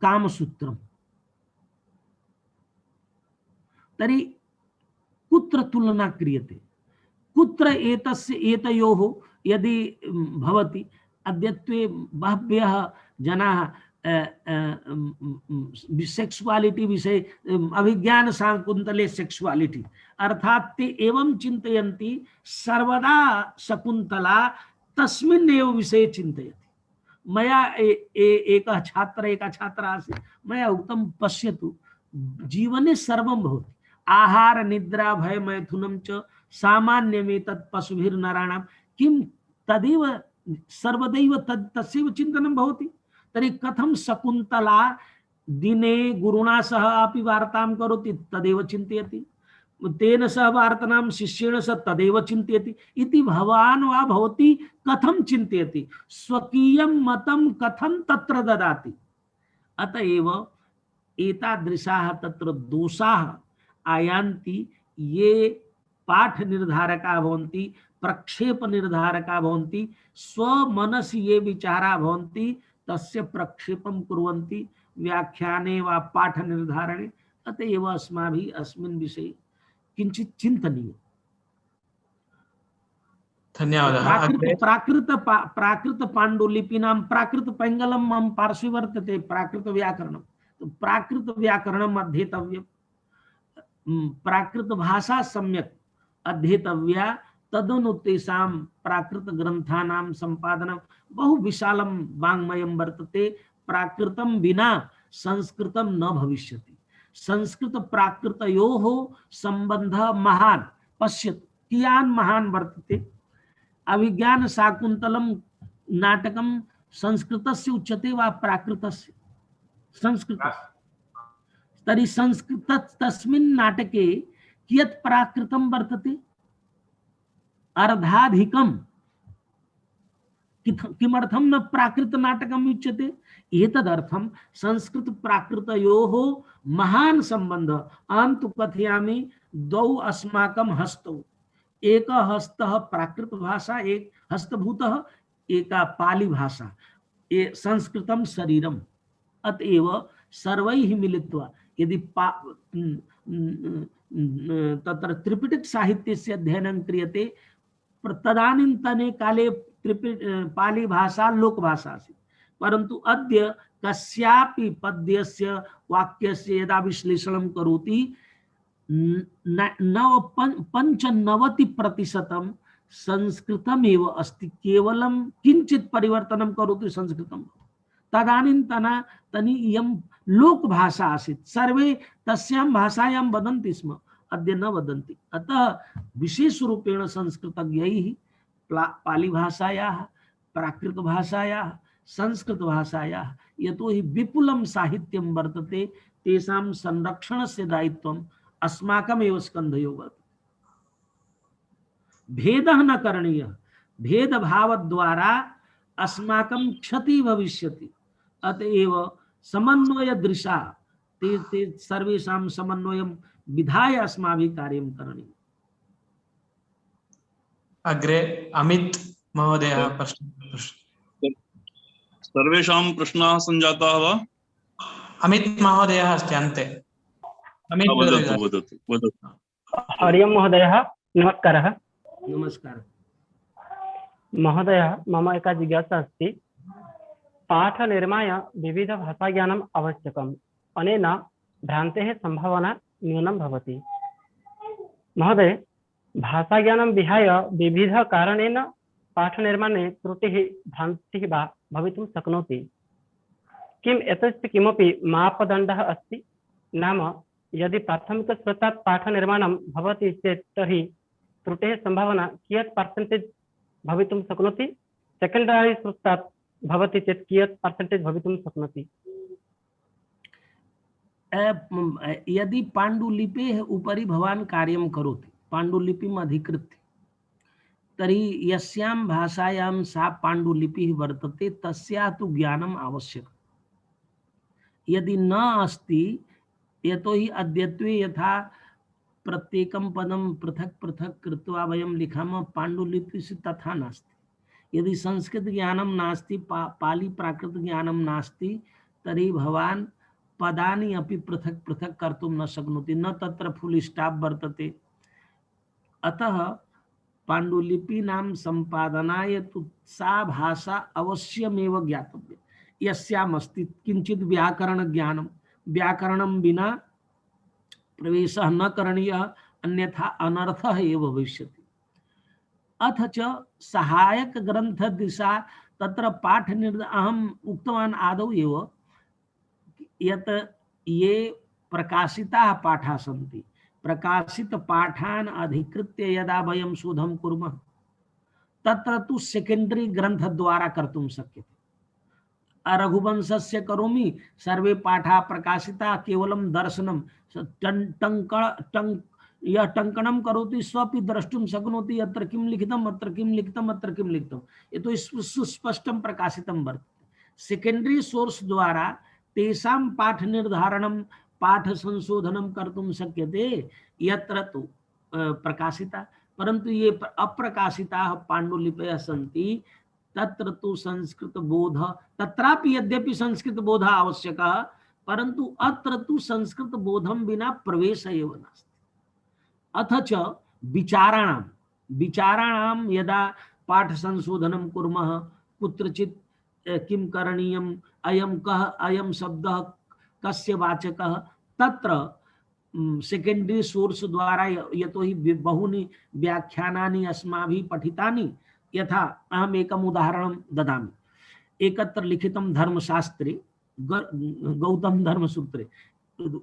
कामसूत्रम्। तर्हि कुत्र तुलना क्रियते, कुत्र एतयोः यदि भवति? अद्यत्वे बहव्यः जनाः सेक्सुअलिटी विषये, अभिज्ञान शाकुन्तले सेक्सुअलिटी, अर्थात ते एवं चिन्तयन्ति सर्वदा शकुन्तला तस्मिन् एव विषये चिन्तयति। मया एका छात्रा आसीत्, मया उक्तं पश्यतु, जीवने सर्वं भवति, आहार निद्रा भय मैथुनं च सामान्यमेतत् पशुभिर्नराणां, किं तदेव सर्वदैव तस्यैव चिन्तनं भवति? तर्हि कथं शकुन्तला दिने गुरुणा सह अपि वार्तां करोति, तदेव चिन्तयति, तेन सह वार्तानां शिष्येण सह तदेव चिन्तयति इति भवान् वा भवती कथं चिन्तयति? स्वकीयं मतं कथं तत्र ददाति? अतएव एतादृशाः तत्र दोषाः आयान्ति। ये पाठ निर्धारका भवन्ति, प्रक्षेप निर्धारका भवन्ति, स्वमनसि ये विचारा भवन्ति तस्य प्रक्षेपं कुर्वन्ति व्याख्याने वा पाठ निर्धारणे। अतएव अस्माभिः अस्मिन् विषये किंचित चिंतनीय। धन्यवादः। प्राकृत पाण्डुलिपीनां प्राकृत पैंगलम मम पार्श्वे वर्तते प्राकृत व्याकरणं। तो प्राकृत व्याकरणम् अध्येतव्यं, प्राकृत भाषा सम्यक् अध्येतव्या, तदनु तेषां प्राकृत ग्रंथानां संपादनं बहु विशालं वाङ्मयं वर्तते। प्राकृतं विना संस्कृतं न भविष्यति। संस्कृत प्राकृतयोः संबंधः महान्। पश्यतु कियान् महान् वर्तते। अभिज्ञान शाकुन्तलं नाटकं संस्कृतस्य उच्यते वा प्राकृतस्य? संस्कृतस्य। तर्हि संस्कृत तस्मिन् नाटके कियत् प्राकृतं वर्तते? अर्धाधिकं। किमर्थं न प्राकृत नाटकम् उच्यते? एतदर्थं संस्कृत प्राकृतयोः महान् सम्बन्धः। अहं तु कथयामि द्वौ अस्माकं हस्तौ। एक हस्तः प्राकृत भाषा, एक हस्तभूतः एका पाली भाषा, ये संस्कृतं शरीरम्। अतएव सर्वैः मिलित्वा यदि तत्र त्रिपिटक साहित्यस्य अध्ययनं क्रियते, तदानीन्तने काले पाली भाषा लोकभाषा आसीत्। परन्तु अद्य कस्यापि पद्यस्य वाक्यस्य यदा विश्लेषणं करोति 95% संस्कृतमेव अस्ति। केवलं किंचित् परिवर्तनं करोति संस्कृतं। तदानीन्तनी इयं लोकभाषा आसीत्। सर्वे तस्यां भाषायां वदन्ति स्म, अद्य न वदन्ति। अतः विशेषरूपेण संस्कृतज्ञैः पाली भाषायाः, प्राकृत भाषायाः, संस्कृत भाषायाः यतोहि विपुलं साहित्यं वर्तते, तेषां संरक्षणस्य दायित्वम् अस्माकमेव स्कन्धयो वर्तते। भेदः न करणीयः। भेदभावद्वारा अस्माकं क्षतिः भविष्यति। अतएव समन्वयदृशा ते सर्वेषां समन्वयं विधाय अस्माभिः कार्यं करणीयम्। अग्रे अमित महोदयः प्रश्नः। सर्वेषां प्रश्नाः सञ्जाताः वा? अमित महोदयः अस्ति अन्ते। अमित वदतु। हरि ओं महोदयः, नमस्कारः। नमस्कारः महोदयः, मम एका जिज्ञासा अस्ति। पाठनिर्माय विविधभाषाज्ञानम् आवश्यकम्। अनेन भ्रान्तेः सम्भावना न्यूनं भवति। महोदय, भाषाज्ञानं विहाय विविधकारणेन पाठनिर्माणे त्रुटिः भ्रान्तिः वा भवितुं शक्नोति। किम् एतस्य किमपि मापदण्डः अस्ति? नाम यदि प्राथमिकस्तरात् पाठनिर्माणं भवति चेत् तर्हि त्रुटेः सम्भावना कियत् पर्सेण्टेज् भवितुं शक्नोति? सेकेण्डरी स्तरात् भवति चेत् कियत् पर्सेण्टेज् भवितुं शक्नोति? यदि पाण्डुलिपेः उपरि भवान् कार्यं करोति, पाण्डुलिपिम् अधिकृत्य, तर्हि यस्यां भाषायां सा पाण्डुलिपिः वर्तते तस्याः तु ज्ञानम् आवश्यकम्। यदि न अस्ति, यतोहि अद्यत्वे यथा प्रत्येकं पदं पृथक् पृथक् कृत्वा वयं लिखामः, पाण्डुलिपिषु तथा नास्ति। यदि संस्कृत ज्ञानं नास्ति, पाली प्राकृत ज्ञानं नास्ति, तर्हि भवान् पदानि अपि पृथक् पृथक् कर्तुं न शक्नोति। न तत्र फुल स्टॉप वर्तते। अतः पाण्डुलिपीनां सम्पादनाय तु सा भाषा अवश्यमेव ज्ञातव्या, यस्याम् अस्ति किंचित् व्याकरण ज्ञानं। व्याकरणं विना प्रवेशः न करणीयः, अन्यथा अनर्थः एव भविष्यति। अथ च सहायक ग्रंथ दिशा तत्र पाठ अहम् उक्तवान् आदौ एव यत् ये प्रकाशिताः पाठाः सन्ति, प्रकाशित पाठान् अधिकृत्य यदा वयं शोधं कुर्मः, तत्र तु सेकेंडरी ग्रंथ द्वारा कर्तुं शक्यते। रघुवंशस्य करोमि, सर्वे पाठाः प्रकाशिताः, केवलं दर्शनं यः टङ्कणं करोति स्वपि द्रष्टुं शक्नोति, अत्र किं लिखितम्, अत्र किं लिखितम्, अत्र किं लिखितम्। यतो सुस्पष्टं प्रकाशितं वर्तते। सेकेंडरी सोर्स द्वारा तेषां पाठ निर्धारणं, पाठ संशोधनं कर्तुं शक्यते यत्र तु प्रकाशिता। परन्तु ये अप्रकाशिताः पाण्डुलिपयः सन्ति, तत्र तु संस्कृत बोध, तत्रापि यद्यपि संस्कृत बोध आवश्यकः, परन्तु अत्र तु संस्कृत बोधं विना प्रवेश एव नास्ति। अथ च विचाराणां यदा पाठ संशोधनं कुर्मः, कुत्रचित् किं करणीयम्, अयं कः, अयं शब्दः कस्य वाचकः, तत्र सेकेंडरी सोर्स द्वारा यतो हि बहूनि व्याख्यानानि अस्माभिः पठितानि यथा अहम् एकम् उदाहरणं ददामि। एकत्र लिखितं धर्मशास्त्रे गौतम धर्मसूत्रे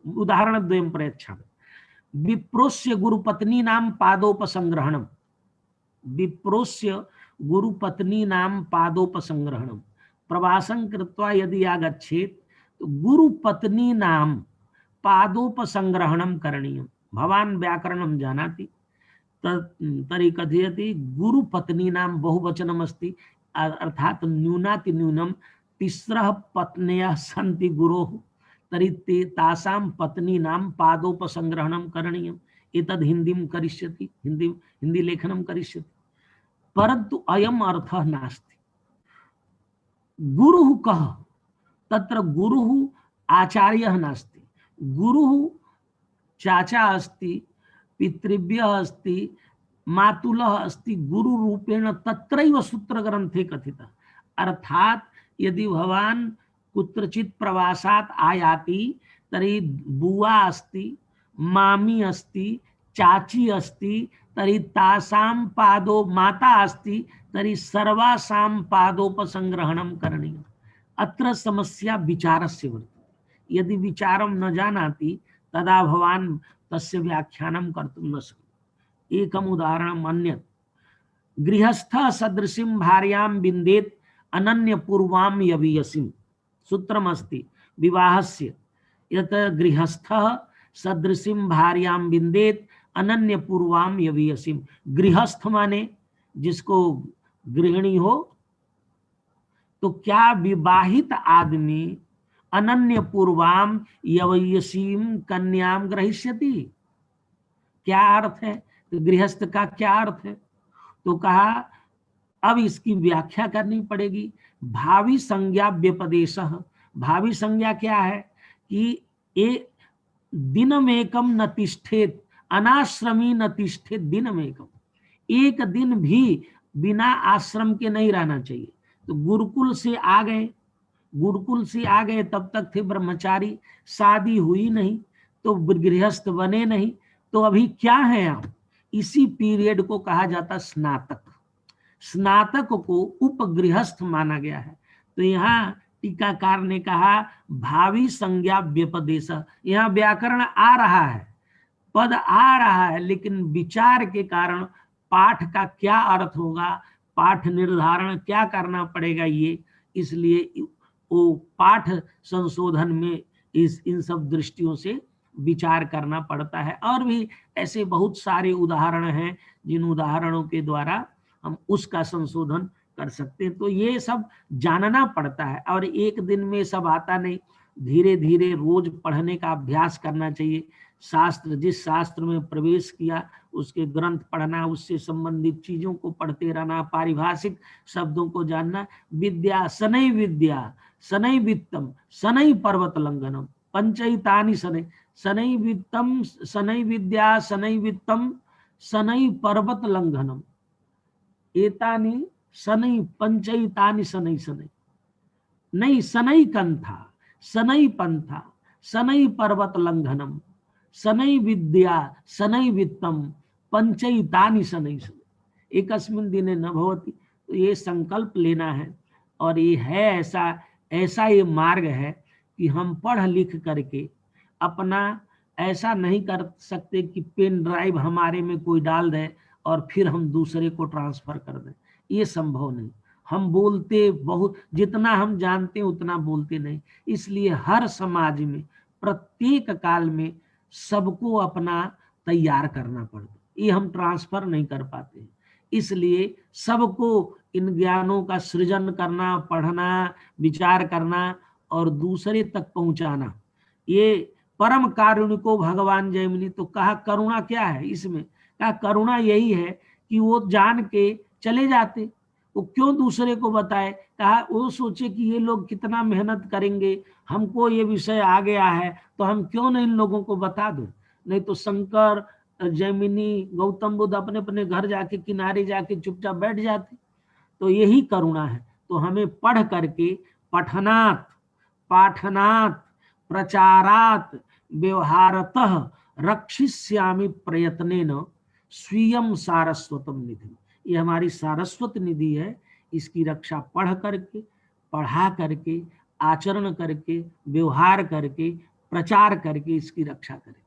उदाहरणद्वयं प्रयच्छामि। विप्रोस्य गुरुपत्नीनां पादोपसंग्रहणं, विप्रोस्य गुरुपत्नीनां पादोपसंग्रहणं प्रवासं कृत्वा यदि आगच्छेत् तो गुरुपत्नीनां पादोपसंग्रहणं करणीयं। भवान् व्याकरणं जानाति तर्हि कथयति गुरुपत्नीनां बहुवचनम् अस्ति, अर्थात न्यूनातिन्यूनं तिस्रः पत्न्यः सन्ति गुरोः, तर्हि तासां पत्नीनां पादोपसंग्रहणं करणीयम्। एतद् हिन्दीं करिष्यति, हिंदी लेखनं करिष्यति, परन्तु अयम् अर्थः नास्ति। गुरुः कः? तत्र गुरुः आचार्यः नास्ति, गुरुः चाचा अस्ति, पितृभ्यः अस्ति, मातुलः अस्ति, गुरुरूपेण तत्रैव सूत्रग्रन्थे कथितः। अर्थात यदि भवान् कुत्रचित् प्रवासात् आयाति तर्हि बुआ अस्ति, मामी अस्ति, चाची अस्ति, तर्हि तासां पादो माता अस्ति, तर्हि सर्वासां पादोपसंग्रहणं करणीयम्। अत्र समस्या विचारस्य वर्तते। यदि विचारं न जानाति तदा भवान् तस्य व्याख्यानं कर्तुं न शक्नोति। एकम् उदाहरणम् अन्यत्। गृहस्थः सदृशीं भार्यां विन्देत् अनन्यपूर्वां यवीयसीं। सूत्रमस्ति विवाहस्य, यत् गृहस्थः सदृशीं भार्यां विन्देत् अनन्यपूर्वां यवीयसीं। गृहस्थ माने जिसको गृहिणी हो, तो क्या विवाहित आदमी अनन्य पूर्वाम यवयसीम कन्याम ग्रहिष्यति? क्या अर्थ है? तो गृहस्थ का क्या अर्थ है? तो कहा अब इसकी व्याख्या करनी पड़ेगी। भावी संज्ञा व्यपदेशः। भावी संज्ञा क्या है कि ए दिनमेकम न तिष्ठेत, अनाश्रमी न तिष्ठेत दिनमेकम। एक दिन भी बिना आश्रम के नहीं रहना चाहिए। तो गुरुकुल से आ गए, गुरुकुल से आ गए, तब तक थे ब्रह्मचारी, शादी हुई नहीं तो गृहस्थ बने नहीं, तो अभी क्या है आप? इसी पीरियड को कहा जाता स्नातक। स्नातक को उपगृहस्थ माना गया है। तो यहाँ टीकाकार ने कहा भावी संज्ञा व्यपदेश। यहाँ व्याकरण आ रहा है, पद आ रहा है, लेकिन विचार के कारण पाठ का क्या अर्थ होगा, पाठ निर्धारण क्या करना पड़ेगा, ये इसलिए वो पाठ संशोधन में इन सब दृष्टियों से विचार करना पड़ता है। और भी ऐसे बहुत सारे उदाहरण हैं जिन उदाहरणों के द्वारा हम उसका संशोधन कर सकते हैं। तो ये सब जानना पड़ता है और एक दिन में सब आता नहीं, धीरे धीरे रोज पढ़ने का अभ्यास करना चाहिए। शास्त्र, जिस शास्त्र में प्रवेश किया उसके ग्रंथ पढ़ना, उससे संबंधित चीजों को पढ़ते रहना, पारिभाषिक शब्दों को जानना। विद्या शनै वित्तम शनै पर्वत लंघनम पंचैतानि शनै, शनै वित्तम शनै विद्या शनै वित्तम शनै पर्वत लंघनम एतानि शनै पंचैतानि शनै शनै नहीं शनै कंथा शनै पंथा शनै पर्वत लंघनम शनै विद्या शनै वित्तम पंचैतानि शनै शनै एकस्मिन् दिने न भवति। तो ये संकल्प लेना है और ये है ऐसा ये मार्ग है कि हम पढ़ लिख करके अपना ऐसा नहीं कर सकते कि पेन ड्राइव हमारे में कोई डाल दे और फिर हम दूसरे को ट्रांसफर कर दें। ये संभव नहीं। हम बोलते बहुत, जितना हम जानते हैं उतना बोलते नहीं। इसलिए हर समाज में प्रत्येक काल में सबको अपना तैयार करना पड़ता, ये हम ट्रांसफर नहीं कर पाते। इसलिए सबको इन ज्ञानों का सृजन करना, पढ़ना, विचार करना और दूसरे तक पहुंचाना, ये परम कारुणिको भगवान जैमिनी। तो कहा करुणा क्या है इसमें? कहा करुणा यही है कि वो जान के चले जाते, वो क्यों दूसरे को बताए? कहा वो सोचे कि ये लोग कितना मेहनत करेंगे, हमको ये विषय आ गया है तो हम क्यों नहीं इन लोगों को बता दो। नहीं तो शंकर, जैमिनी, गौतम बुद्ध अपने अपने घर जाके किनारे जाके चुपचाप बैठ जाते। तो यही करुणा है। तो हमें पढ़ करके पठनात् पाठनात् प्रचारात् व्यवहारतः रक्षिष्यामि प्रयत्नेन स्वीयम सारस्वतम निधि। ये हमारी सारस्वत निधि है, इसकी रक्षा पढ़ करके, पढ़ा करके, आचरण करके, व्यवहार करके, प्रचार करके इसकी रक्षा करें।